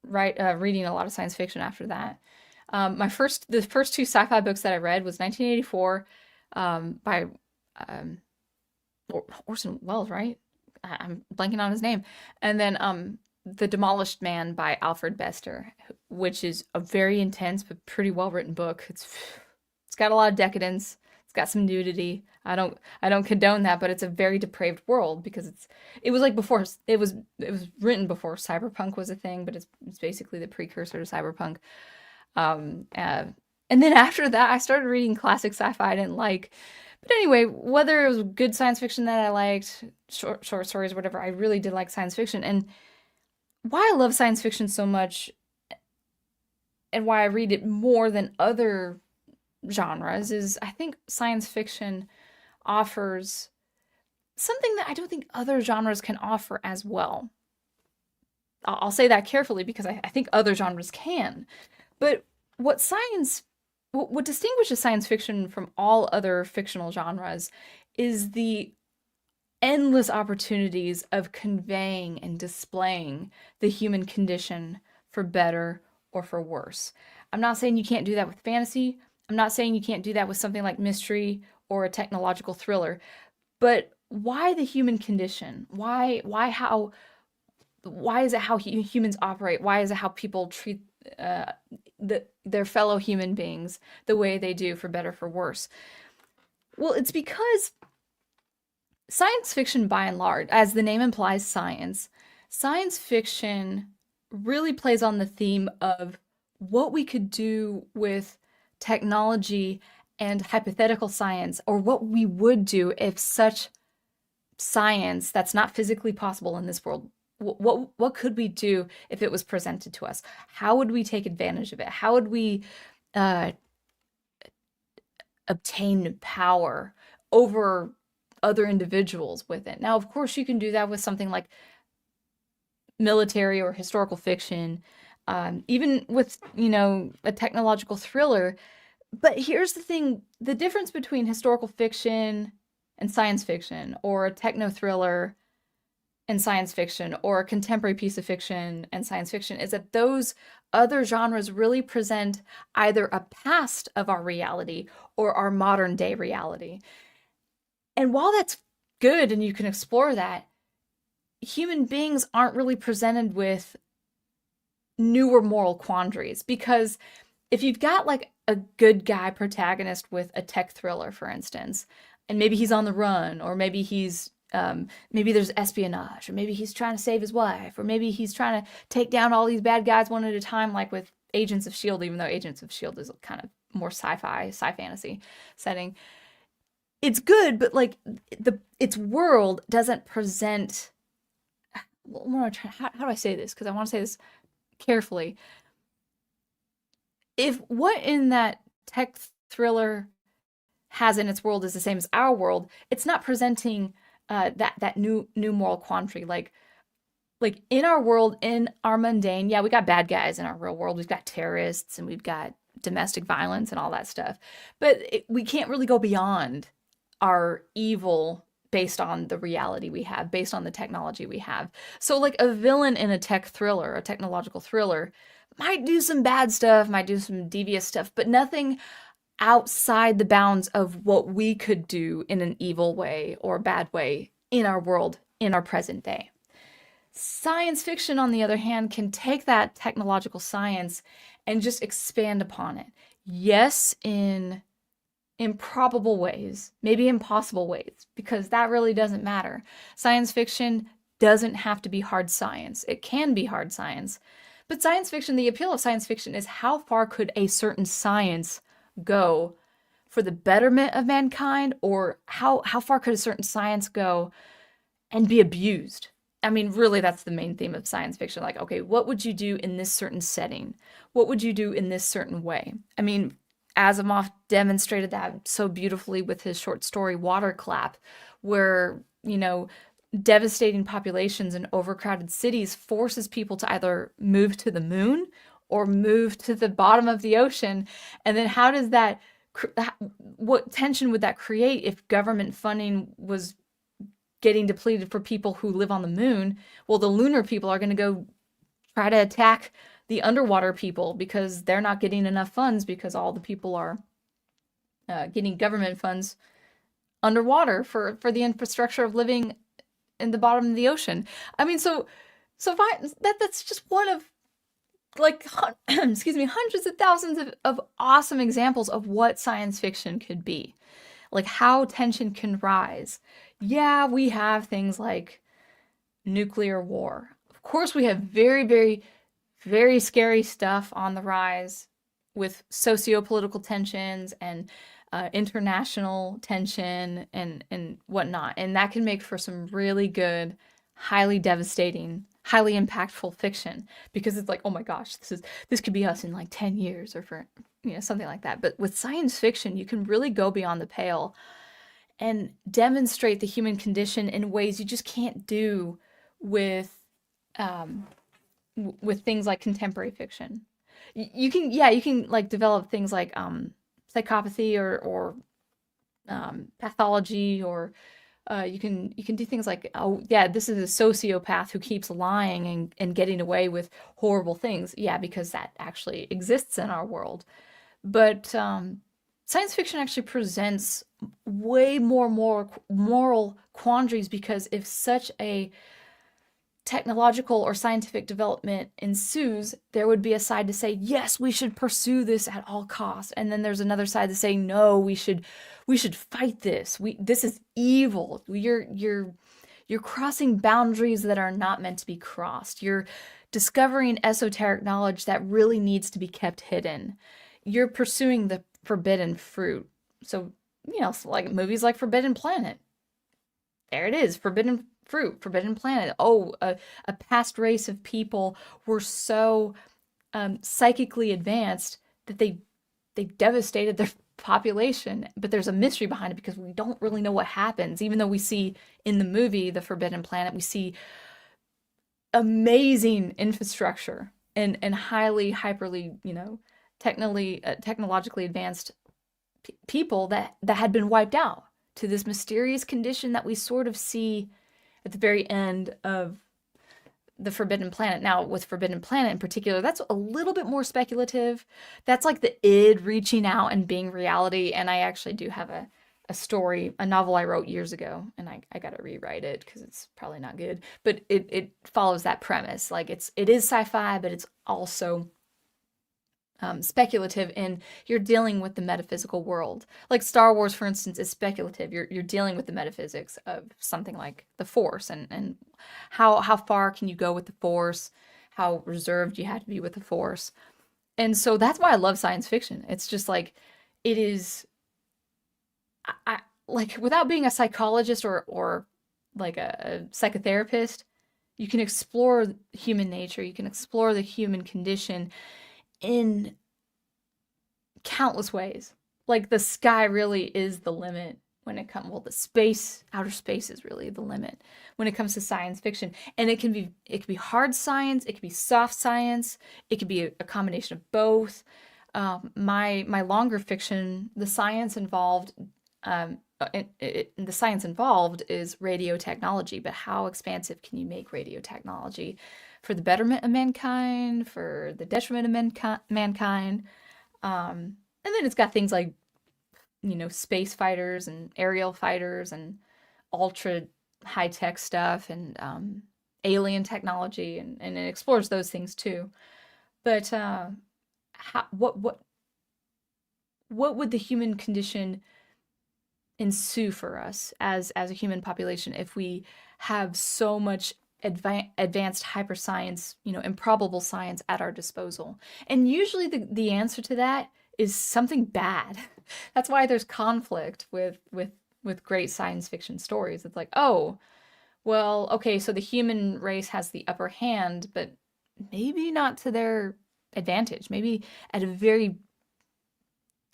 reading a lot of science fiction after that. The first two sci-fi books that I read was 1984 by um, Orson Welles, right? I'm blanking on his name. And then The Demolished Man by Alfred Bester, which is a very intense but pretty well written book. It's got a lot of decadence. It's got some nudity. I don't condone that, but it's a very depraved world because it was like before it was written before cyberpunk was a thing, but it's basically the precursor to cyberpunk. Um, uh, and then after that, I started reading classic sci-fi I didn't like. But anyway, whether it was good science fiction that I liked, short stories, whatever, I really did like science fiction. And why I love science fiction so much and why I read it more than other genres is I think science fiction offers something that I don't think other genres can offer as well. I'll say that carefully because I think other genres can. But what science, what distinguishes science fiction from all other fictional genres is the endless opportunities of conveying and displaying the human condition for better or for worse. I'm not saying you can't do that with fantasy. I'm not saying you can't do that with something like mystery or a technological thriller. But why the human condition? Why is it how humans operate? Why is it how people treat their fellow human beings the way they do, for better, for worse? Well, it's because science fiction, by and large, as the name implies, science fiction really plays on the theme of what we could do with technology and hypothetical science, or what we would do if such science that's not physically possible in this world, what could we do if it was presented to us? How would we take advantage of it? How would we uh, obtain power over other individuals with it? Now, of course, you can do that with something like military or historical fiction, even with, a technological thriller. But here's the thing, the difference between historical fiction and science fiction, or a techno thriller and science fiction, or a contemporary piece of fiction and science fiction, is that those other genres really present either a past of our reality or our modern day reality. And while that's good and you can explore that, human beings aren't really presented with newer moral quandaries, because if you've got like a good guy protagonist with a tech thriller, for instance, and maybe he's on the run, or maybe there's espionage, or maybe he's trying to save his wife, or maybe he's trying to take down all these bad guys one at a time, like with Agents of Shield, even though Agents of Shield is kind of more sci-fi, sci-fantasy setting. It's good, but like its world doesn't present. How do I say this? Because I want to say this carefully. If what in that tech thriller has in its world is the same as our world, it's not presenting that new moral quandary. Like in our world, in our mundane, yeah, we got bad guys in our real world. We've got terrorists and we've got domestic violence and all that stuff. But we can't really go beyond our evil based on the reality we have, based on the technology we have. So like a villain in a tech thriller, a technological thriller, might do some bad stuff, might do some devious stuff, but nothing outside the bounds of what we could do in an evil way or bad way in our world, in our present day. Science fiction, on the other hand, can take that technological science and just expand upon it. Yes, in improbable ways, maybe impossible ways, because that really doesn't matter. Science fiction doesn't have to be hard science. It can be hard science. But science fiction, the appeal of science fiction is how far could a certain science go for the betterment of mankind, or how far could a certain science go and be abused? I mean, really, that's the main theme of science fiction. Like, okay, what would you do in this certain setting? What would you do in this certain way? I mean, Asimov demonstrated that so beautifully with his short story Waterclap, where, devastating populations in overcrowded cities forces people to either move to the moon or move to the bottom of the ocean. And then how does that, what tension would that create if government funding was getting depleted for people who live on the moon? Well, the lunar people are going to go try to attack the underwater people because they're not getting enough funds, because all the people are getting government funds underwater for the infrastructure of living in the bottom of the ocean. I mean, that's just one of like excuse me, hundreds of thousands of awesome examples of what science fiction could be. Like how tension can rise. Yeah, we have things like nuclear war. Of course, we have very, very, very scary stuff on the rise with socio-political tensions and international tension and whatnot. And that can make for some really good, highly devastating, highly impactful fiction, because it's like, oh my gosh, this could be us in like 10 years, or for something like that. But with science fiction, you can really go beyond the pale and demonstrate the human condition in ways you just can't do with things like contemporary fiction. You can like develop things like psychopathy or pathology or You can do things like, oh yeah, this is a sociopath who keeps lying and getting away with horrible things. Yeah, because that actually exists in our world. But science fiction actually presents way more moral quandaries, because if such a technological or scientific development ensues, there would be a side to say, yes, we should pursue this at all costs. And then there's another side to say, no, we should fight this. This is evil. You're crossing boundaries that are not meant to be crossed. You're discovering esoteric knowledge that really needs to be kept hidden. You're pursuing the forbidden fruit. So, like movies like Forbidden Planet. There it is, forbidden fruit, forbidden planet. Oh, a past race of people were so psychically advanced that they devastated their population, but there's a mystery behind it because we don't really know what happens. Even though we see in the movie The Forbidden Planet, we see amazing infrastructure and highly hyperly, technologically advanced people that had been wiped out to this mysterious condition that we sort of see at the very end of the Forbidden Planet. Now, with Forbidden Planet in particular, that's a little bit more speculative. That's like the id reaching out and being reality. And I actually do have a story, a novel I wrote years ago, and I got to rewrite it because it's probably not good. But it follows that premise. Like it is sci-fi, but it's also speculative, and you're dealing with the metaphysical world. Like Star Wars, for instance, is speculative. You're dealing with the metaphysics of something like the Force, and how far can you go with the Force, how reserved you have to be with the Force. And so that's why I love science fiction. It's just like it is. I like, without being a psychologist or like a psychotherapist, you can explore human nature. You can explore the human condition in countless ways. Like the sky really is the limit when it comes, well, outer space is really the limit when it comes to science fiction. And it can be hard science, it can be soft science, it could be a combination of both. My longer fiction, the science involved is radio technology, but how expansive can you make radio technology for the betterment of mankind, for the detriment of mankind? And then it's got things like, space fighters and aerial fighters and ultra high-tech stuff and alien technology, and it explores those things too. But what would the human condition ensue for us as a human population if we have so much advanced hyperscience, improbable science at our disposal? And usually the answer to that is something bad. That's why there's conflict with great science fiction stories. It's like, oh, well, okay, so the human race has the upper hand, but maybe not to their advantage. Maybe at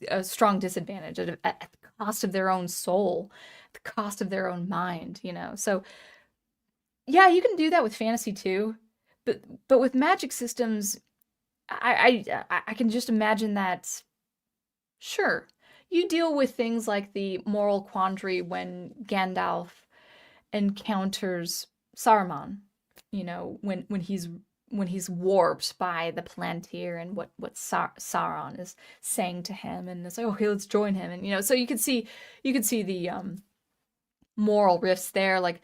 a strong disadvantage, at the cost of their own soul, the cost of their own mind, So yeah, you can do that with fantasy too, but with magic systems, I can just imagine that. Sure, you deal with things like the moral quandary when Gandalf encounters Saruman. When he's warped by the Palantir and what Sauron is saying to him, and it's like, okay, let's join him, and so you could see the moral rifts there, like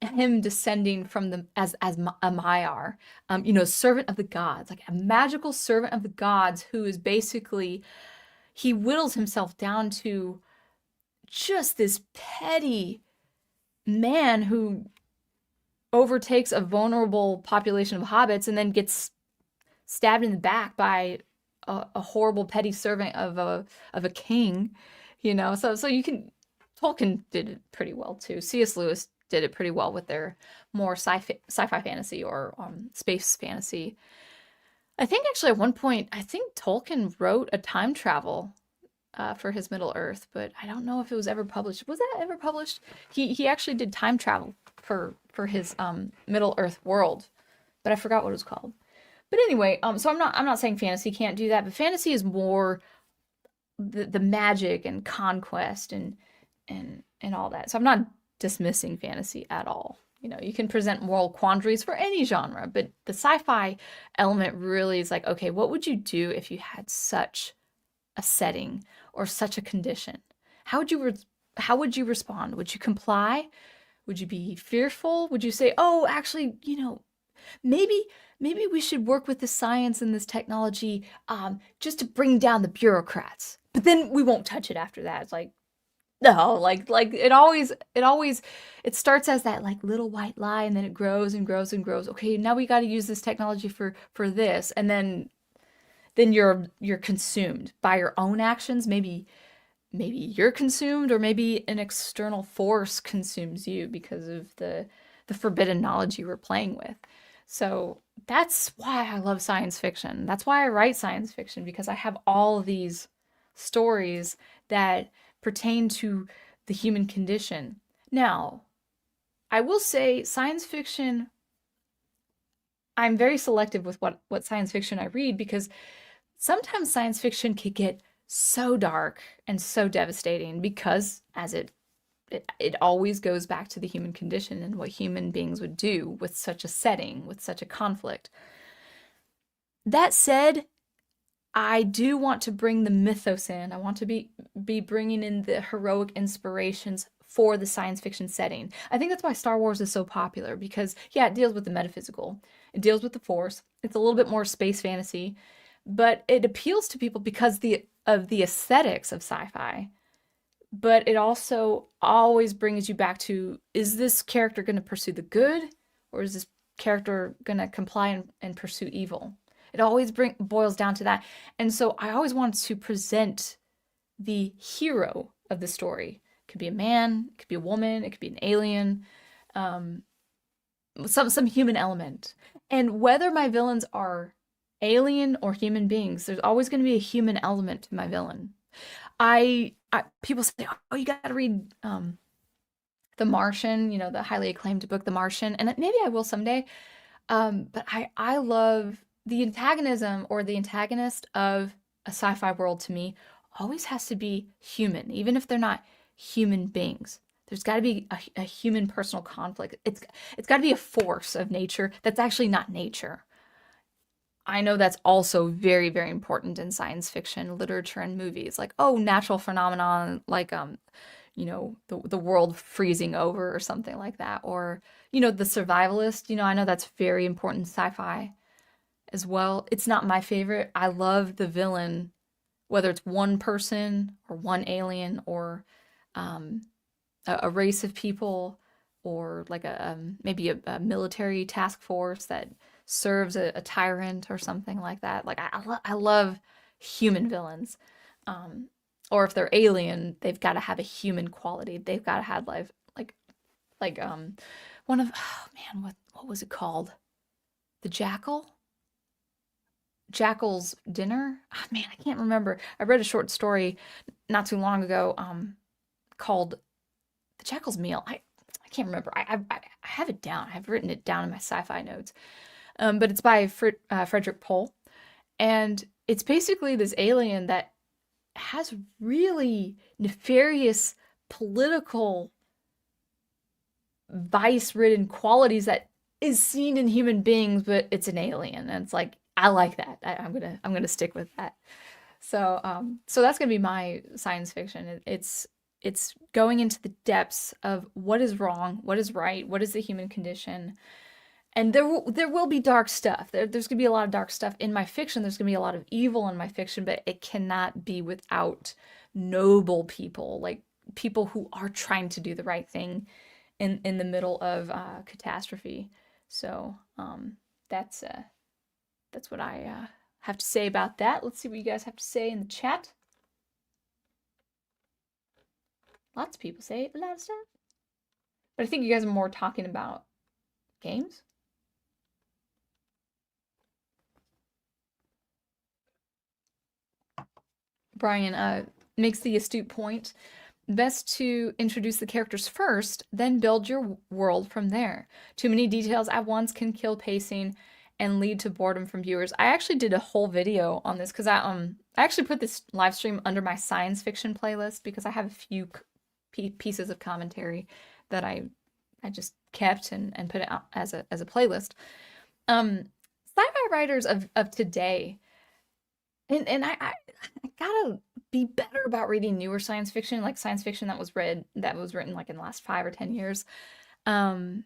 him descending from as a Maiar, servant of the gods, like a magical servant of the gods who is basically, he whittles himself down to just this petty man who overtakes a vulnerable population of hobbits and then gets stabbed in the back by a horrible petty servant of a king, So you can. Tolkien did it pretty well too. C.S. Lewis did it pretty well with their more sci-fi fantasy or space fantasy. I think actually at one point, Tolkien wrote a time travel for his Middle Earth, but I don't know if it was ever published. Was that ever published? He actually did time travel for his Middle Earth world, but I forgot what it was called. But anyway, so I'm not saying fantasy can't do that, but fantasy is more the magic and conquest and all that. So I'm not dismissing fantasy at all. You know, you can present moral quandaries for any genre, but the sci-fi element really is like, okay, what would you do if you had such a setting or such a condition? How would you how would you respond? Would you comply? Would you be fearful? Would you say, "Oh, actually, you know, maybe maybe we should work with the science and this technology just to bring down the bureaucrats, but then we won't touch it after that." It's like, no, like it starts as that like little white lie, and then it grows and grows and grows. Okay, now we got to use this technology for this, and then you're consumed by your own actions. Maybe you're consumed, or maybe an external force consumes you because of the forbidden knowledge you were playing with. So that's why I love science fiction. That's why I write science fiction, because I have all of these stories that pertain to the human condition. Now, I will say science fiction, I'm very selective with what science fiction I read, because sometimes science fiction can get so dark and so devastating, because as it always goes back to the human condition and what human beings would do with such a setting, with such a conflict. That said, I do want to bring the mythos in. I want to be bringing in the heroic inspirations for the science fiction setting. I think that's why Star Wars is so popular, because yeah, it deals with the metaphysical. It deals with the Force. It's a little bit more space fantasy, but it appeals to people because of the aesthetics of sci-fi. But it also always brings you back to, is this character going to pursue the good, or is this character going to comply and pursue evil? It always boils down to that. And so I always want to present the hero of the story. It could be a man, it could be a woman, it could be an alien, some human element. And whether my villains are alien or human beings, there's always going to be a human element to my villain. People say, oh, you got to read The Martian, you know, the highly acclaimed book, The Martian, and maybe I will someday. But I love the antagonism, or the antagonist of a sci-fi world, to me always has to be human, even if they're not human beings. There's got to be a human personal conflict. It's got to be a force of nature that's actually not nature. I know that's also very, very important in science fiction, literature, and movies. Like, oh, natural phenomenon, like you know, the world freezing over or something like that, or you know, the survivalist. You know, I know that's very important in sci-fi as well. It's not my favorite. I love the villain, whether it's one person or one alien, or a race of people, or like maybe a military task force that serves a tyrant or something like that. Like I love human villains. Or if they're alien, they've got to have a human quality. They've got to have like one of, oh man, what was it called? The Jackal's Dinner? Oh, man, I can't remember. I read a short story not too long ago called The Jackal's Meal. I can't remember. I have it down. I've written it down in my sci-fi notes. But it's by Frederick Pohl. And it's basically this alien that has really nefarious political vice-ridden qualities that is seen in human beings, but it's an alien. And it's like, I like that. I'm gonna stick with that. So so that's gonna be my science fiction. It's going into the depths of what is wrong, what is right, what is the human condition. And there will be dark stuff. There's gonna be a lot of dark stuff in my fiction. There's gonna be a lot of evil in my fiction, but it cannot be without noble people, like people who are trying to do the right thing in the middle of catastrophe. So that's what I have to say about that. Let's see what you guys have to say in the chat. Lots of people say a lot of stuff. But I think you guys are more talking about games. Brian makes the astute point. Best to introduce the characters first, then build your world from there. Too many details at once can kill pacing and lead to boredom from viewers. I actually did a whole video on this because I actually put this live stream under my science fiction playlist because I have a few pieces of commentary that I just kept and put it out as a playlist. Sci-fi writers of today, and I gotta be better about reading newer science fiction, like science fiction that was written like in the last 5 or 10 years. Um,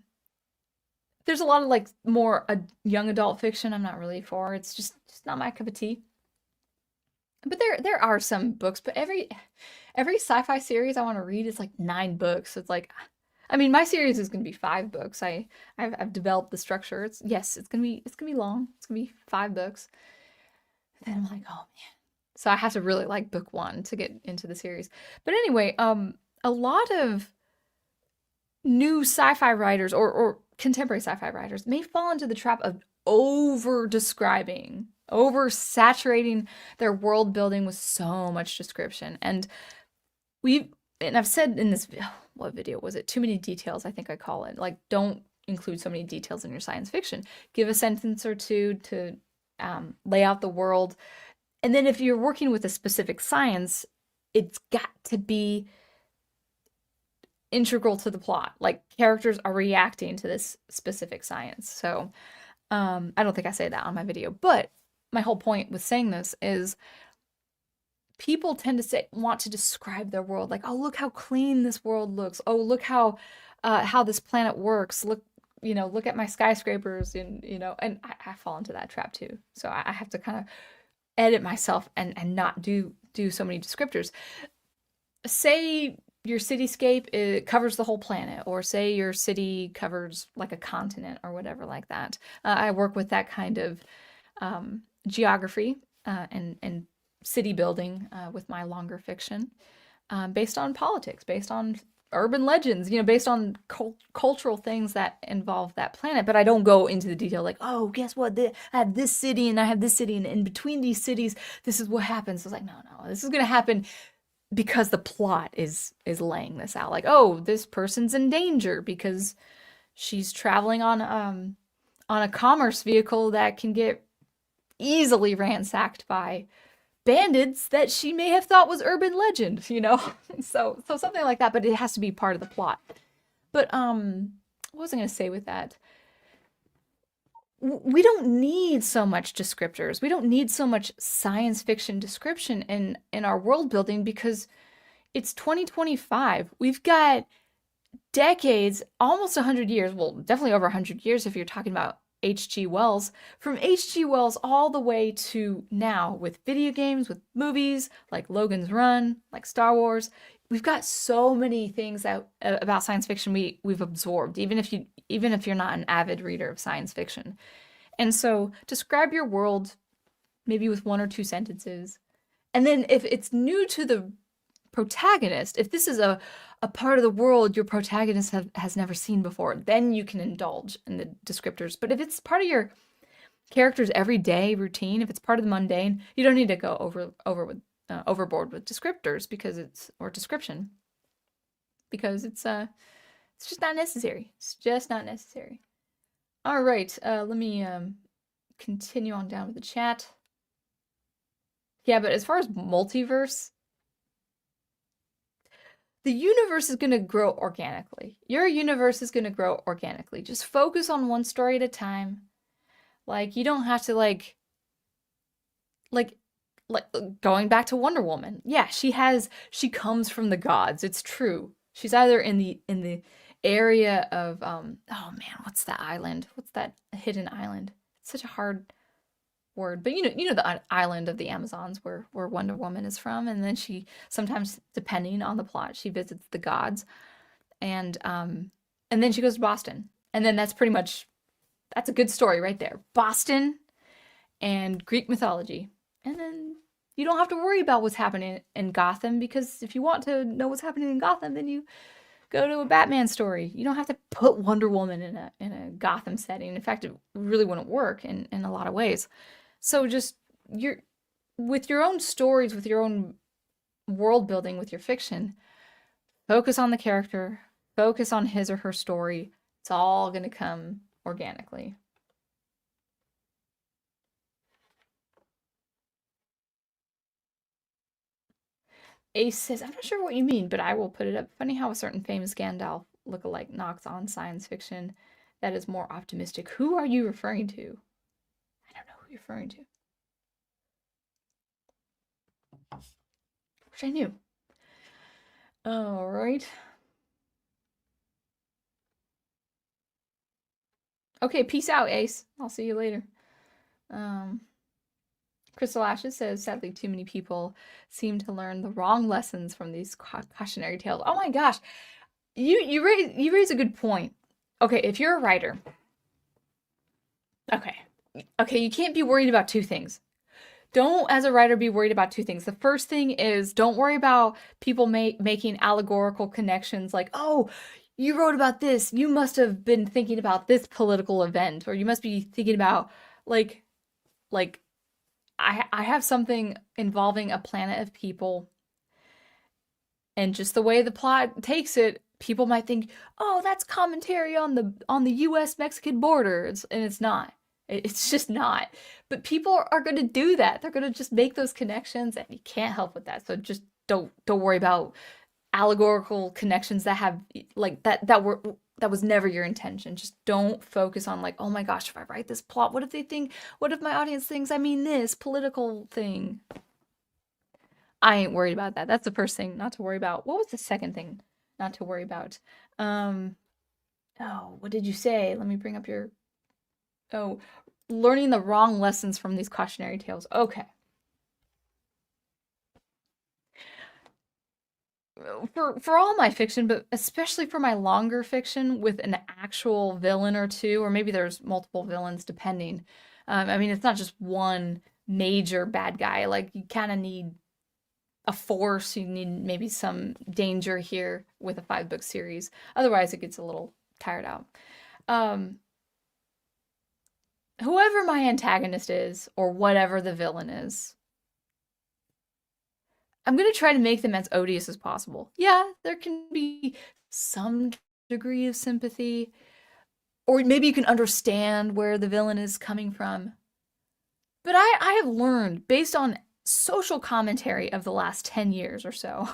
there's a lot of like more young adult fiction I'm not really for. It's just not my cup of tea. But there are some books, but every sci-fi series I want to read is like 9 books. So it's like, I mean, my series is gonna be 5 books. I've developed the structure. It's gonna be long. It's gonna be 5 books. Then I'm like, oh man. So I have to really like book one to get into the series. But anyway, a lot of new sci-fi writers or contemporary sci-fi writers may fall into the trap of over describing, over saturating their world building with so much description. And I've said in this, what video was it? Too many details, I think I call it. Like, don't include so many details in your science fiction. Give a sentence or two to lay out the world. And then if you're working with a specific science, it's got to be integral to the plot. Like characters are reacting to this specific science. So I don't think I say that on my video, but my whole point with saying this is people tend to want to describe their world like, oh, look how clean this world looks. Oh, look how this planet works. Look at my skyscrapers and I fall into that trap too. So I have to kind of edit myself and not do so many descriptors. Say your cityscape, it covers the whole planet, or say your city covers like a continent or whatever like that. I work with that kind of geography and city building with my longer fiction, based on politics, based on urban legends, based on cultural things that involve that planet. But I don't go into the detail like, oh, guess what? I have this city and I have this city, and in between these cities, this is what happens. So it's like, no, this is gonna happen because the plot is laying this out. Like, oh, this person's in danger because she's traveling on a commerce vehicle that can get easily ransacked by bandits that she may have thought was urban legend, so something like that, but it has to be part of the plot. But what was I going to say with that? We don't need so much descriptors. We don't need so much science fiction description in our world building because it's 2025. We've got decades, almost 100 years, well, definitely over 100 years if you're talking about H.G. Wells, from H.G. Wells all the way to now with video games, with movies like Logan's Run, like Star Wars. We've got so many things about science fiction we've absorbed, even if you're not an avid reader of science fiction. And so describe your world maybe with 1 or 2 sentences. And then if it's new to the protagonist, if this is a part of the world your protagonist has never seen before, then you can indulge in the descriptors. But if it's part of your character's everyday routine, if it's part of the mundane, you don't need to go overboard with descriptors or description, because it's just not necessary. It's just not necessary. All right, let me continue on down with the chat. Yeah, but as far as multiverse, the universe is going to grow organically. Your universe is going to grow organically. Just focus on one story at a time. Like, you don't have to like going back to Wonder Woman. Yeah, she comes from the gods. It's true. She's either in the area of oh man, what's that island? What's that hidden island? It's such a hard word, but you know the island of the Amazons where Wonder Woman is from, and then she sometimes, depending on the plot, she visits the gods, and then she goes to Boston, and then that's a good story right there. Boston and Greek mythology, and then you don't have to worry about what's happening in Gotham, because if you want to know what's happening in Gotham, then you go to a Batman story. You don't have to put Wonder Woman in a Gotham setting. In fact, it really wouldn't work in a lot of ways. So just with your own stories, with your own world building, with your fiction, focus on the character, focus on his or her story. It's all going to come organically. Ace says, I'm not sure what you mean, but I will put it up. Funny how a certain famous Gandalf lookalike knocks on science fiction that is more optimistic. Who are you referring to? I don't know who you're referring to. Wish I knew. All right. Okay, peace out, Ace. I'll see you later. Crystal Ashes says, sadly, too many people seem to learn the wrong lessons from these cautionary tales. Oh my gosh, you raise a good point. Okay, if you're a writer, okay, you can't be worried about two things. Don't, as a writer, be worried about two things. The first thing is don't worry about people making allegorical connections like, oh, you wrote about this. You must have been thinking about this political event, or you must be thinking about like I have something involving a planet of people, and just the way the plot takes it, people might think, "Oh, that's commentary on the U.S. Mexican border," and it's not. It's just not. But people are going to do that. They're going to just make those connections, and you can't help with that. So just don't worry about allegorical connections that have like that was never your intention. Just don't focus on like, oh my gosh, if I write this plot, what if they think, what if my audience thinks I mean this political thing? I ain't worried about that. That's the first thing not to worry about. What was the second thing not to worry about? Oh, what did you say? Let me bring up your, oh, learning the wrong lessons from these cautionary tales. Okay. For all my fiction, but especially for my longer fiction with an actual villain or two, or maybe there's multiple villains depending. I mean, it's not just one major bad guy. Like you kind of need a force. You need maybe some danger here with a 5-book series. Otherwise, it gets a little tired out. Whoever my antagonist is, or whatever the villain is, I'm going to try to make them as odious as possible. Yeah, there can be some degree of sympathy, or maybe you can understand where the villain is coming from. But I have learned, based on social commentary of the last 10 years or so,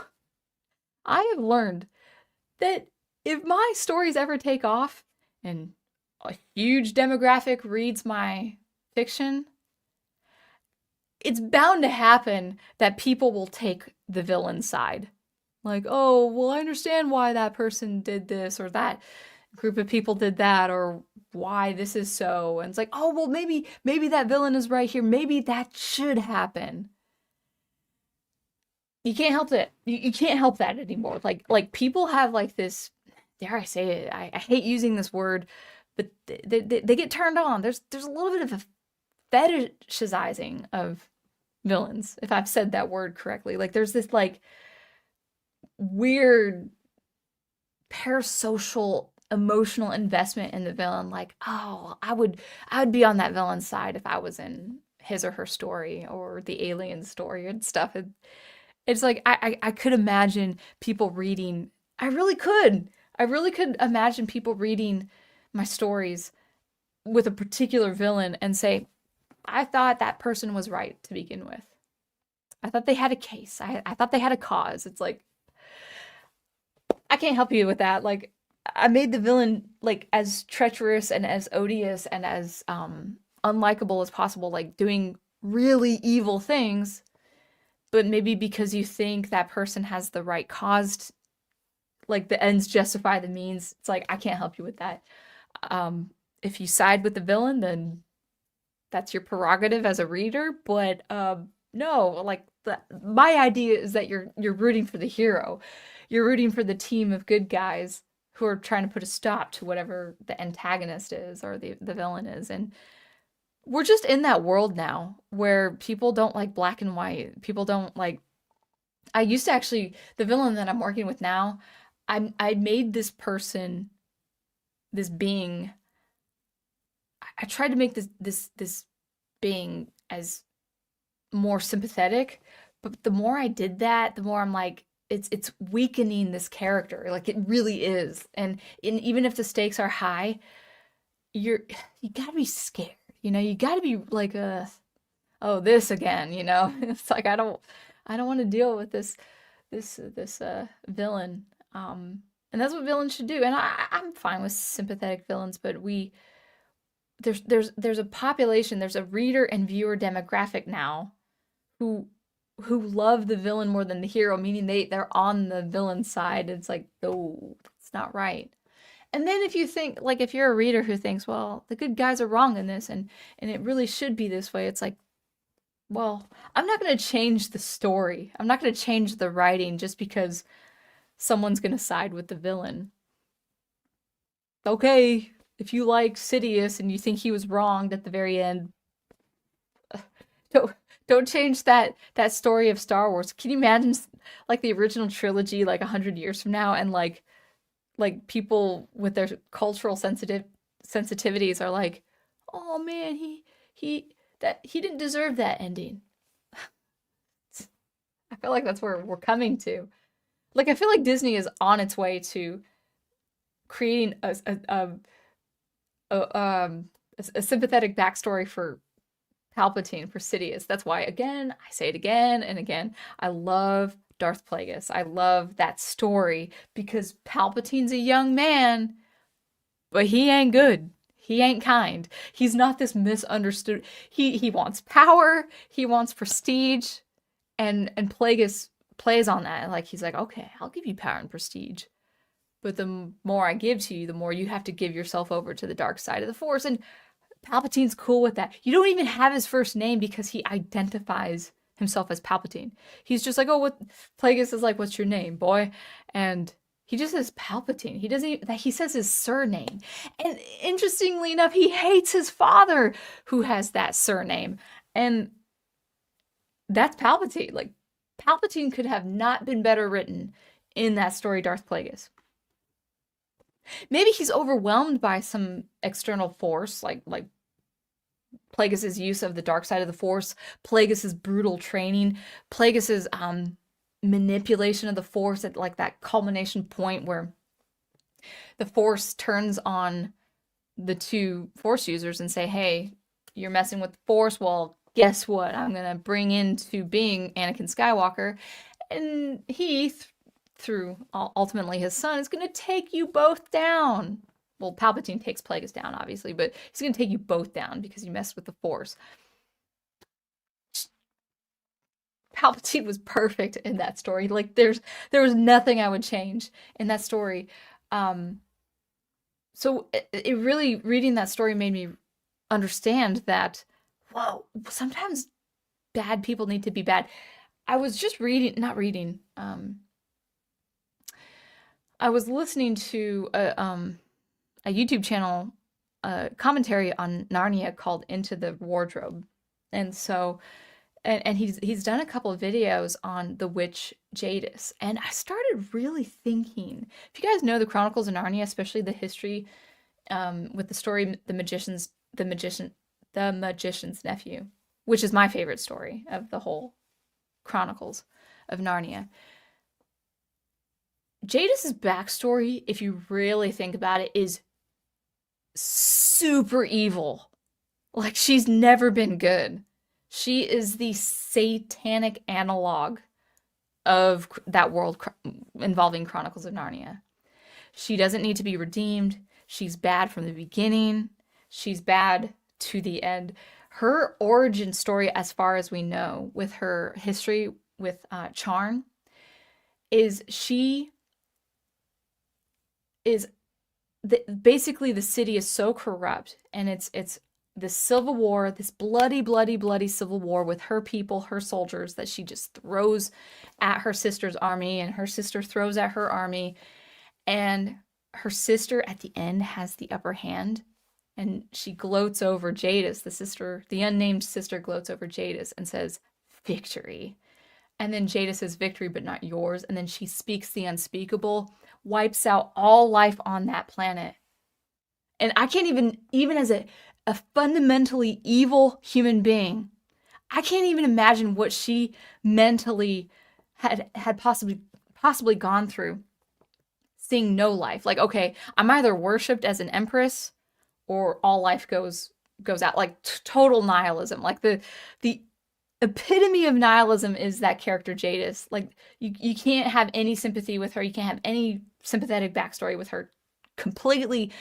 I have learned that if my stories ever take off and a huge demographic reads my fiction, it's bound to happen that people will take the villain's side. Like, oh, well, I understand why that person did this, or that group of people did that, or why this is so. And it's like, oh, well, maybe that villain is right here. Maybe that should happen. You can't help that. You can't help that anymore. Like people have like this, dare I say it, I hate using this word, but they get turned on. There's a little bit of a fetishizing of villains, if I've said that word correctly. Like there's this like weird parasocial emotional investment in the villain. Like, oh, I would be on that villain's side if I was in his or her story or the alien story and stuff. It's like I could imagine people reading. I really could imagine people reading my stories with a particular villain and say, I thought that person was right to begin with. I thought they had a case. I thought they had a cause. It's like, I can't help you with that. Like, I made the villain like as treacherous and as odious and as unlikable as possible, like doing really evil things. But maybe because you think that person has the right cause, like the ends justify the means. It's like, I can't help you with that. If you side with the villain, then that's your prerogative as a reader. But no, like my idea is that you're rooting for the hero. You're rooting for the team of good guys who are trying to put a stop to whatever the antagonist is or the villain is. And we're just in that world now where people don't like black and white. People don't like. I used to actually, the villain that I'm working with now, I made this person, this being. I tried to make this being as more sympathetic, but the more I did that, the more I'm like, it's weakening this character. Like it really is. And even if the stakes are high, you gotta be scared. You know, you gotta be like oh, this again, you know? It's like I don't want to deal with this villain. And that's what villains should do. And I'm fine with sympathetic villains, but there's a population, there's a reader and viewer demographic now who love the villain more than the hero, meaning they're on the villain side. It's like, no, it's not right. And then if you think, like, if you're a reader who thinks, well, the good guys are wrong in this, and it really should be this way, it's like, well, I'm not going to change the story. I'm not going to change the writing just because someone's going to side with the villain. Okay, if you like Sidious and you think he was wronged at the very end, don't don't change that story of Star Wars. Can you imagine like the original trilogy like 100 years from now, and like people with their cultural sensitivities are like, "Oh man, he didn't deserve that ending." I feel like that's where we're coming to. Like I feel like Disney is on its way to creating a sympathetic backstory for Palpatine, for Sidious. That's why, again, I say it again and again, I love Darth Plagueis. I love that story because Palpatine's a young man, but he ain't good. He ain't kind. He's not this misunderstood. He wants power. He wants prestige, and Plagueis plays on that. Like he's like, okay, I'll give you power and prestige, but the more I give to you, the more you have to give yourself over to the dark side of the Force. And Palpatine's cool with that. You don't even have his first name because he identifies himself as Palpatine. He's just like, oh, what? Plagueis is like, what's your name, boy? And he just says Palpatine. He doesn't even, he says his surname. And interestingly enough, he hates his father who has that surname. And that's Palpatine. Like, Palpatine could have not been better written in that story, Darth Plagueis. Maybe he's overwhelmed by some external force, like Plagueis' use of the dark side of the Force, Plagueis' brutal training, Plagueis' manipulation of the Force at like that culmination point where the Force turns on the two Force users and say, "Hey, you're messing with the Force. Well, guess what? I'm gonna bring into being Anakin Skywalker," and he, through ultimately his son, is going to take you both down. Well, Palpatine takes Plagueis down, obviously, but he's going to take you both down because you messed with the Force. Palpatine was perfect in that story. Like there was nothing I would change in that story. So it really, reading that story made me understand that, whoa, sometimes bad people need to be bad. I was just reading, not reading. I was listening to a YouTube channel commentary on Narnia called Into the Wardrobe. And so and he's done a couple of videos on the witch Jadis. And I started really thinking, if you guys know the Chronicles of Narnia, especially the history with the story the magician's nephew, which is my favorite story of the whole Chronicles of Narnia. Jadis's backstory, if you really think about it, is super evil. Like, she's never been good. She is the satanic analog of that world involving Chronicles of Narnia. She doesn't need to be redeemed. She's bad from the beginning. She's bad to the end. Her origin story, as far as we know, with her history with Charn, is she is basically the city is so corrupt, and it's this civil war, this bloody civil war with her people, her soldiers, that she just throws at her sister's army, and her sister throws at her army, and her sister at the end has the upper hand, and she gloats over Jadis, the unnamed sister gloats over Jadis and says, "Victory." And then Jadis says, "Victory, but not yours." And then she speaks the unspeakable, wipes out all life on that planet. And I can't even as a fundamentally evil human being, I can't even imagine what she mentally had possibly gone through, seeing no life. Like, okay, I'm either worshipped as an empress or all life goes out, like total nihilism. Like the epitome of nihilism is that character Jadis. Like you can't have any sympathy with her. You can't have any sympathetic backstory with her. Completely,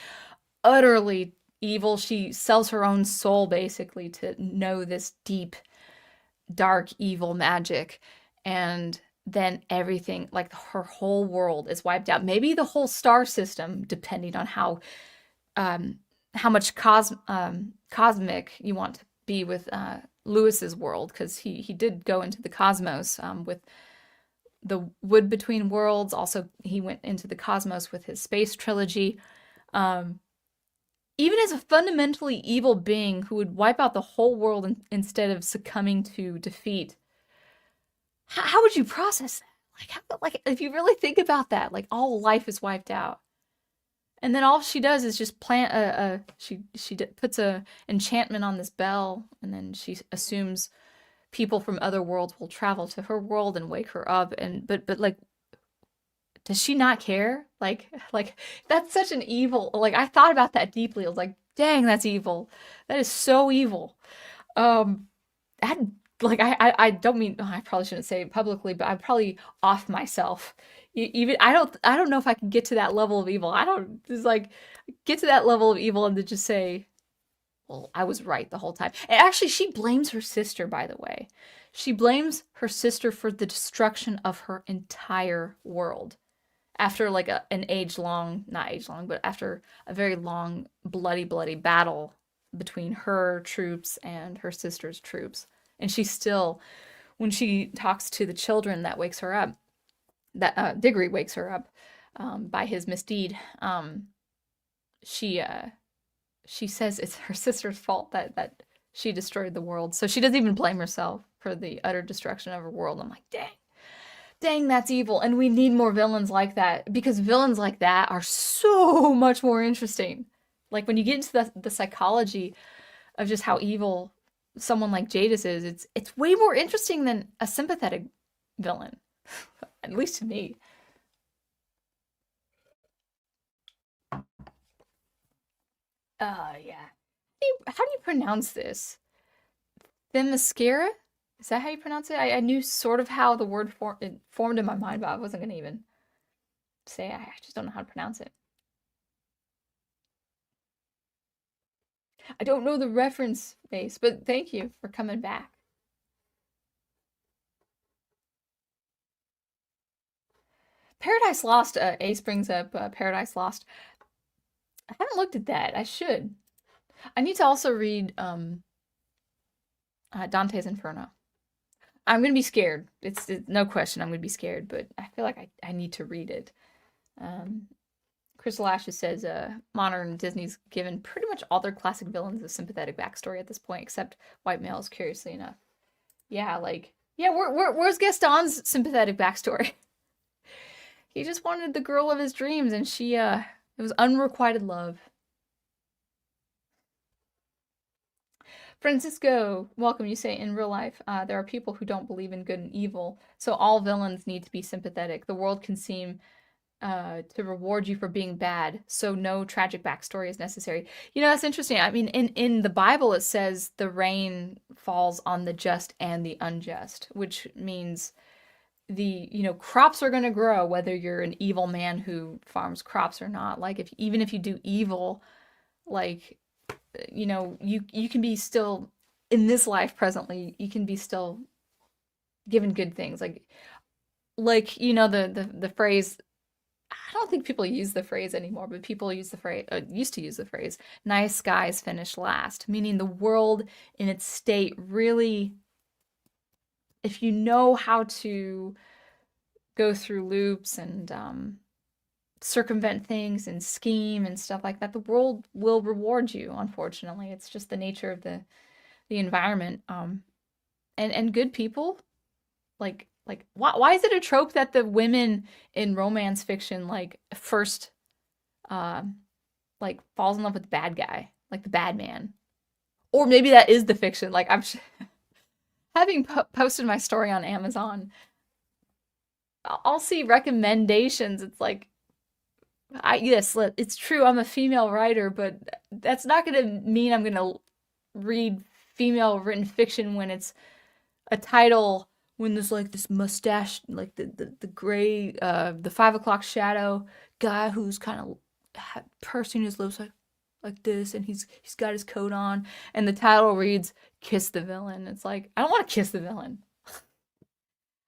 utterly evil. She sells her own soul basically to know this deep, dark, evil magic. And then everything, like her whole world is wiped out. Maybe the whole star system, depending on um, how much cosmic you want to be with Lewis's world, because he did go into the cosmos with the Wood Between Worlds. Also, he went into the cosmos with his space trilogy. Um, Even as a fundamentally evil being who would wipe out the whole world instead of succumbing to defeat, how would you process that? Like if you really think about that, like all life is wiped out. And then all she does is just plant she puts a enchantment on this bell, and then she assumes people from other worlds will travel to her world and wake her up. And but like, does she not care? Like that's such an evil. Like I thought about that deeply. I was like, dang, that's evil. That is so evil. That like I don't mean, oh, I probably shouldn't say it publicly, but I'm probably off myself. Even I don't know if I can get to that level of evil. I don't just like get to that level of evil and to just say, well, I was right the whole time. And actually, she blames her sister, by the way. She blames her sister for the destruction of her entire world after like an age long, not age long, but after a very long, bloody battle between her troops and her sister's troops. And she still, when she talks to the children, that wakes her up, that Diggory wakes her up by his misdeed. She she says it's her sister's fault that she destroyed the world. So she doesn't even blame herself for the utter destruction of her world. I'm like, dang, that's evil. And we need more villains like that, because villains like that are so much more interesting. Like when you get into the psychology of just how evil someone like Jadis is, it's way more interesting than a sympathetic villain, at least to me. Yeah. How do you pronounce this? Themyscira? Is that how you pronounce it? I knew sort of how the word it formed in my mind, but I wasn't gonna even say. I just don't know how to pronounce it. I don't know the reference base, but thank you for coming back. Paradise Lost, Ace brings up Paradise Lost. I haven't looked at that. I should. I need to also read Dante's Inferno. I'm gonna be scared. It's no question I'm gonna be scared, but I feel like I need to read it. Um, Crystal Ashes says, modern Disney's given pretty much all their classic villains a sympathetic backstory at this point, except white males, curiously enough. Yeah, like, yeah, where's Gaston's sympathetic backstory? He just wanted the girl of his dreams, and it was unrequited love. Francisco, welcome. You say in real life, there are people who don't believe in good and evil, so all villains need to be sympathetic. The world can seem to reward you for being bad, so no tragic backstory is necessary. You know, that's interesting. I mean, in the Bible, it says the rain falls on the just and the unjust, which means crops are going to grow whether you're an evil man who farms crops or not. Like even if you do evil, like you can be still in this life presently, you can be still given good things. Like the phrase, I don't think people use the phrase anymore, but people use the phrase, used to use the phrase, nice skies finish last, meaning the world in its state really, if you know how to go through loops and circumvent things and scheme and stuff like that, the world will reward you. Unfortunately, it's just the nature of the environment. And good people, like why is it a trope that the women in romance fiction like first like falls in love with the bad guy, like the bad man? Or maybe that is the fiction. Like having posted my story on Amazon, I'll see recommendations. It's like, yes, it's true. I'm a female writer, but that's not going to mean I'm going to read female written fiction when it's a title when there's like this mustache, like the gray, the 5 o'clock shadow guy who's kind of pursing his lips like this, and he's got his coat on, and the title reads "Kiss the Villain." It's like I don't want to kiss the villain.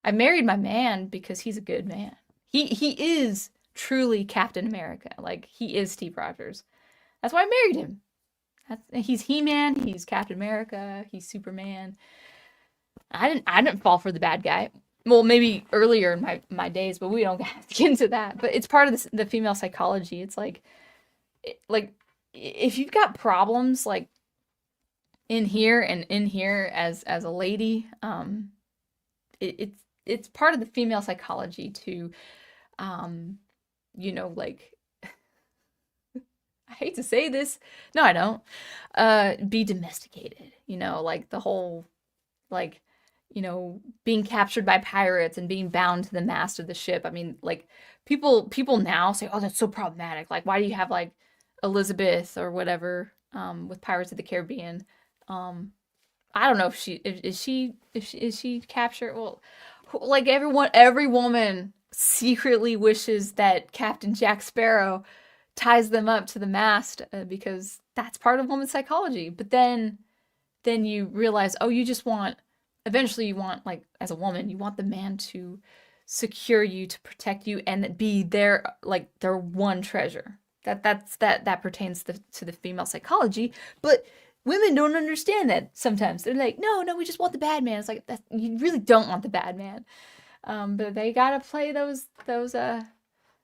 I married my man because he's a good man. He is truly Captain America. Like he is Steve Rogers. That's why I married him. He's He-Man, he's Captain America, he's Superman. I didn't fall for the bad guy. Well, maybe earlier in my days, but we don't have to get into that. But it's part of the female psychology. It's like if you've got problems like in here and in here as a lady, it's part of the female psychology to um like I hate to say this. No, I don't. Be domesticated. Like the whole like being captured by pirates and being bound to the mast of the ship. I mean, like people now say, "Oh, that's so problematic. Like why do you have like Elizabeth or whatever with Pirates of the Caribbean?" I don't know if she if, is she captured. Well, like every woman secretly wishes that Captain Jack Sparrow ties them up to the mast because that's part of woman psychology. But then you realize, oh, you just want eventually you want like as a woman, you want the man to secure you, to protect you, and be their one treasure. That pertains to the female psychology, but women don't understand that sometimes. They're like, no, we just want the bad man. It's like that you really don't want the bad man. But they gotta play those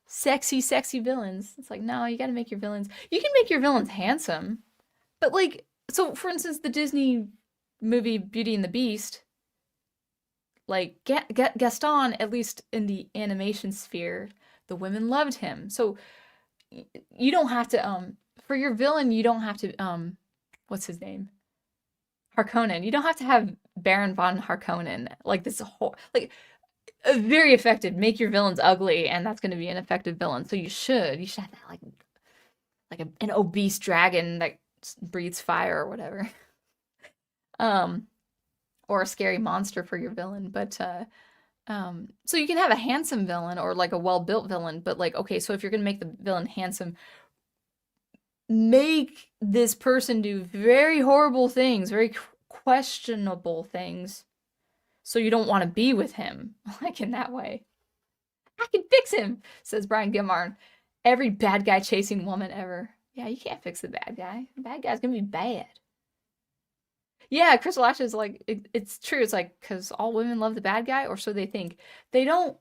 sexy villains. It's like, no, you gotta make your villains. You can make your villains handsome, but like, so for instance, the Disney movie Beauty and the Beast, like Gaston, at least in the animation sphere, the women loved him. So you don't have to for your villain, you don't have to what's his name? Harkonnen. You don't have to have Baron von Harkonnen. Like this whole like very effective. Make your villains ugly, and that's going to be an effective villain. So you should have that an obese dragon that breathes fire or whatever, or a scary monster for your villain. But so you can have a handsome villain or like a well-built villain. But like, okay, so if you're going to make the villain handsome, make this person do very horrible things, very questionable things, so you don't want to be with him. Like in that way. I can fix him, says Brian Gilmarn. Every bad guy chasing woman ever. Yeah, you can't fix the bad guy. The bad guy's gonna be bad. Yeah, Crystal Ash is like, it's true. It's like, because all women love the bad guy, or so they think. They don't.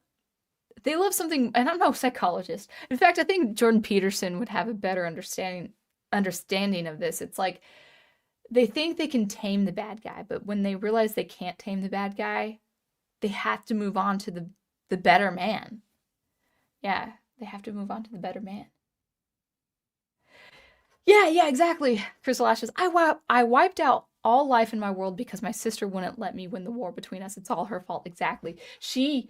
They love something, and I'm no psychologist. In fact, I think Jordan Peterson would have a better understanding of this. It's like they think they can tame the bad guy, but when they realize they can't tame the bad guy, they have to move on to the better man. Yeah, they have to move on to the better man. Yeah, exactly. Crystal Ash says, I wiped out all life in my world because my sister wouldn't let me win the war between us. It's all her fault. Exactly. She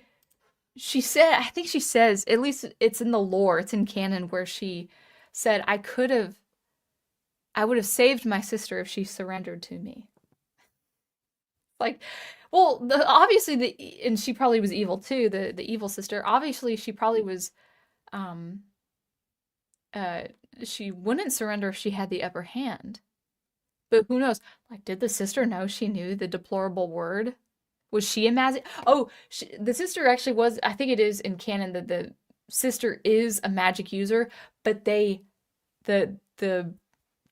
said, I think she says, at least it's in the lore, it's in canon, where she said, I would have saved my sister if she surrendered to me. Like, well, obviously and she probably was evil too, the evil sister. Obviously, she probably was, um, uh, she wouldn't surrender if she had the upper hand. But who knows? Like, did the sister know she knew the deplorable word? Was she a magic? Oh, the sister actually was. I think it is in canon that the sister is a magic user, but the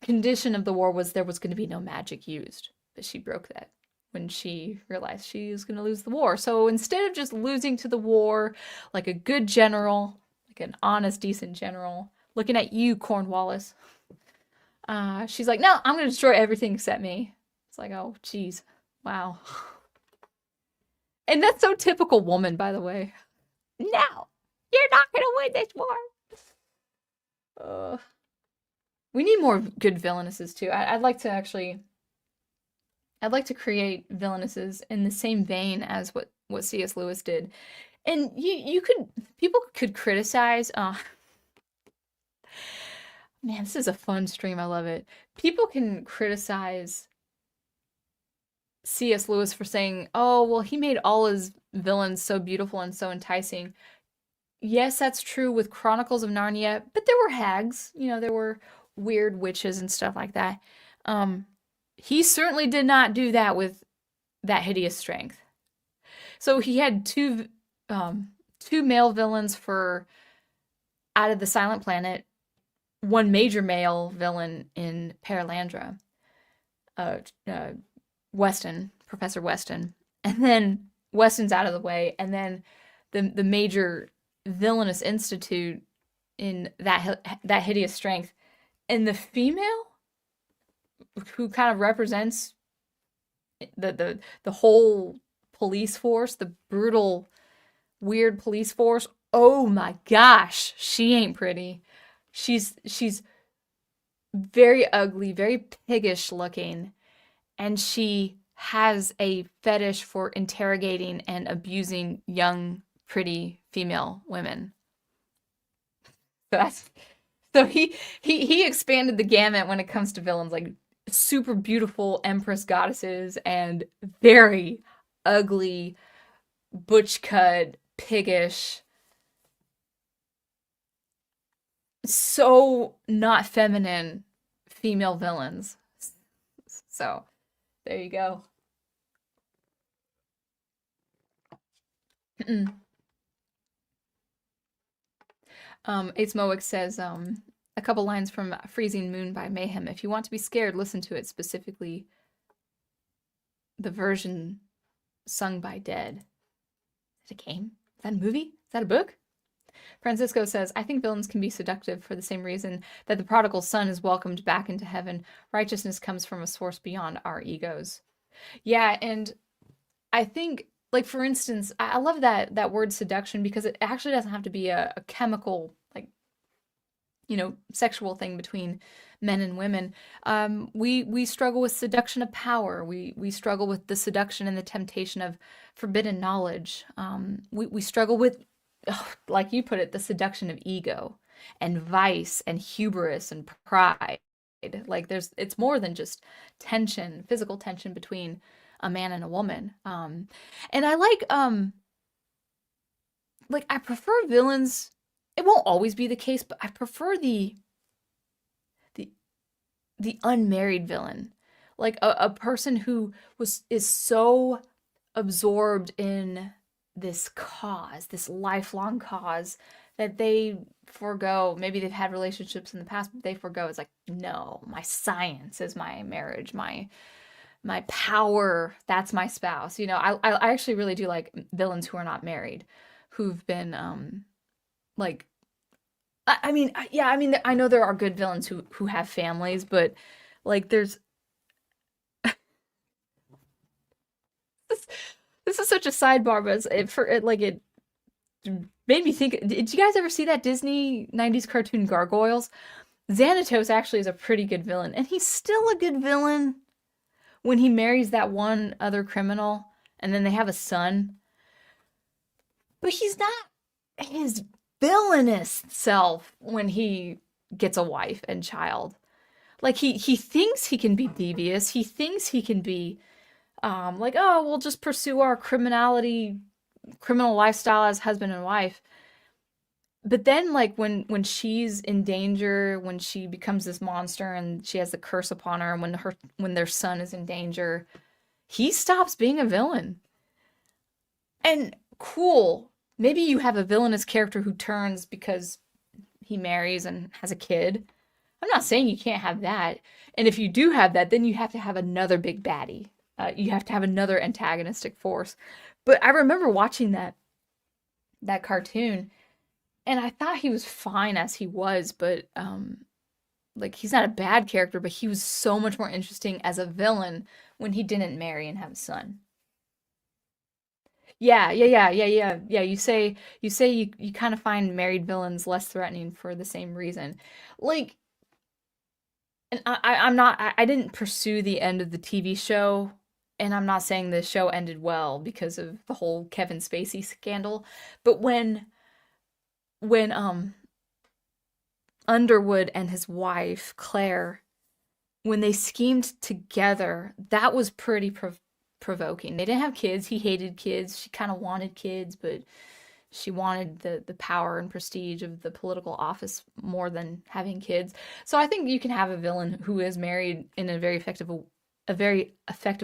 condition of the war was there was going to be no magic used. But she broke that when she realized she was going to lose the war. So instead of just losing to the war like a good general, like an honest, decent general, looking at you, Cornwallis, she's like, no, I'm going to destroy everything except me. It's like, oh, geez. Wow. And that's so typical woman, by the way. No, you're not going to win this war. We need more good villainesses too. I'd like to create villainesses in the same vein as what C.S. Lewis did. And people could criticize. Man, this is a fun stream. I love it. People can criticize C.S. Lewis for saying, "Oh, well, he made all his villains so beautiful and so enticing." Yes, that's true with Chronicles of Narnia, but there were hags, there were weird witches and stuff like that. Um, he certainly did not do that with that hideous strength. So he had two male villains for Out of the Silent Planet, one major male villain in Perelandra, uh, uh, Weston, Professor Weston, and then Weston's out of the way, and then the major villainous institute in that hideous strength, and the female who kind of represents the whole police force, the brutal, weird police force. Oh my gosh, she ain't pretty. She's very ugly, very piggish looking, and she has a fetish for interrogating and abusing young, pretty female women. So that's so he expanded the gamut when it comes to villains, like super beautiful empress goddesses and very ugly, butch cut, piggish, so not feminine female villains. So there you go. Ace Moic says, a couple lines from Freezing Moon by Mayhem. If you want to be scared, listen to it, specifically the version sung by Dead. Is it a game? Is that a movie? Is that a book? Francisco says, I think villains can be seductive for the same reason that the prodigal son is welcomed back into heaven. Righteousness comes from a source beyond our egos. Yeah, and I think, like, for instance, I love that word seduction because it actually doesn't have to be a chemical, like, sexual thing between men and women. We struggle with seduction of power. We struggle with the seduction and the temptation of forbidden knowledge. We struggle with, like you put it, the seduction of ego and vice and hubris and pride. Like it's more than just tension, physical tension between a man and a woman. And I like I prefer villains. It won't always be the case, but I prefer the the unmarried villain, like a person who is so absorbed in this cause, this lifelong cause, that they forego. Maybe they've had relationships in the past, but they forego. It's like, no, my science is my marriage, my power, that's my spouse. I actually really do like villains who are not married, who've been like I mean, yeah, I mean, I know there are good villains who have families, but like there's this, this is such a sidebar, but it made me think. Did you guys ever see that Disney 90s cartoon Gargoyles? Xanatos actually is a pretty good villain, and he's still a good villain when he marries that one other criminal, and then they have a son. But he's not his villainous self when he gets a wife and child. Like he thinks he can be devious. He thinks he can be like, oh, we'll just pursue our criminal lifestyle as husband and wife. But then like when she's in danger, when she becomes this monster and she has the curse upon her, and when their son is in danger, he stops being a villain. And cool. Maybe you have a villainous character who turns because he marries and has a kid. I'm not saying you can't have that. And if you do have that, then you have to have another big baddie. You have to have another antagonistic force. But I remember watching that cartoon, and I thought he was fine as he was, but like he's not a bad character, but he was so much more interesting as a villain when he didn't marry and have a son. Yeah, yeah, yeah, yeah, yeah, yeah. You kind of find married villains less threatening for the same reason. Like, and I'm not I didn't pursue the end of the TV show, and I'm not saying the show ended well because of the whole Kevin Spacey scandal, but when Underwood and his wife Claire, when they schemed together, that was pretty provoking. They didn't have kids. He hated kids. She kind of wanted kids, but she wanted the power and prestige of the political office more than having kids. So I think you can have a villain who is married in a very effective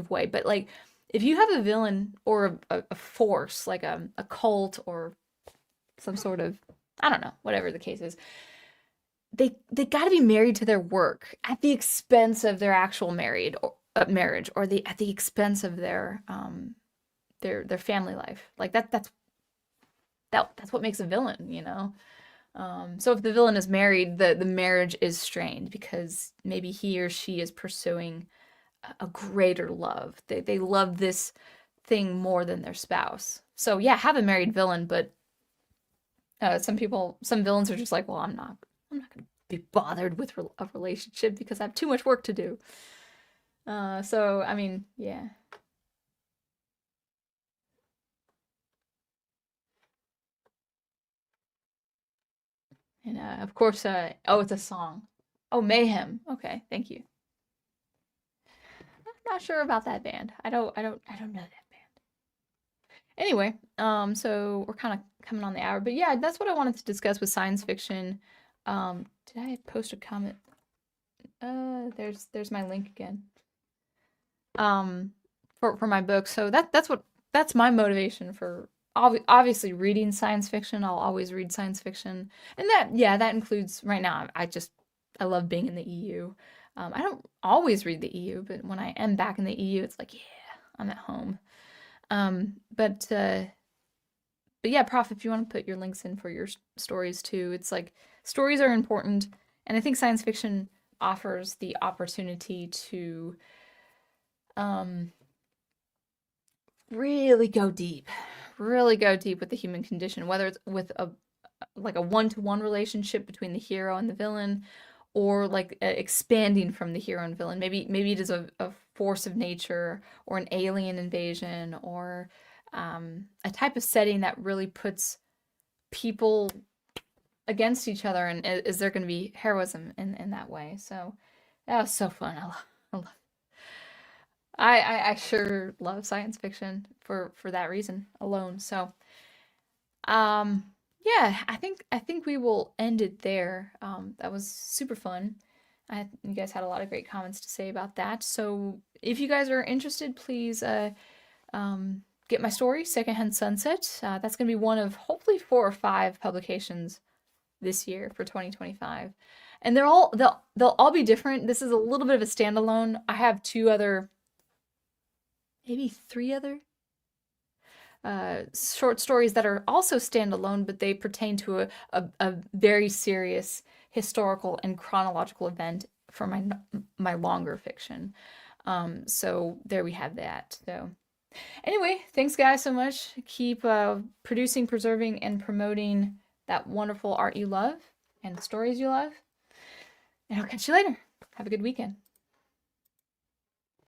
way. But like if you have a villain or a force like a cult or some sort of, I don't know, whatever the case is, they got to be married to their work at the expense of their actual marriage or the at the expense of their family life. Like that's what makes a villain, you know? So if the villain is married, the marriage is strained because maybe he or she is pursuing a greater love. They love this thing more than their spouse. So yeah, have a married villain, but some villains are just like, well, I'm not gonna be bothered with a relationship because I have too much work to do. So I mean, yeah. And of course, oh, it's a song. Oh, Mayhem. Okay, thank you. I'm not sure about that band. I don't know that band. Anyway, so we're kind of coming on the hour, but yeah, that's what I wanted to discuss with science fiction. Did I post a comment? There's my link again. For my book. So that's my motivation for obviously reading science fiction. I'll always read science fiction, and that includes right now. I love being in the EU. I don't always read the EU, but when I am back in the EU, it's like, yeah, I'm at home. Um, but uh, but yeah, Prof, if you want to put your links in for your stories too, it's like stories are important, and I think science fiction offers the opportunity to um really go deep with the human condition, whether it's with a like a one-to-one relationship between the hero and the villain, or like expanding from the hero and villain. Maybe it is a force of nature or an alien invasion or a type of setting that really puts people against each other, and is there going to be heroism in that way? So that was so fun. I love I sure love science fiction for that reason alone. So, um, yeah, I think we will end it there. That was super fun. You guys had a lot of great comments to say about that. So, if you guys are interested, please get my story, Secondhand Sunset. That's going to be one of hopefully 4 or 5 publications this year for 2025, and they'll all be different. This is a little bit of a standalone. I have 2 other, maybe 3 other short stories that are also standalone, but they pertain to a very serious historical and chronological event for my longer fiction. So there we have that. So anyway, thanks guys so much. Keep producing, preserving, and promoting that wonderful art you love and the stories you love. And I'll catch you later. Have a good weekend.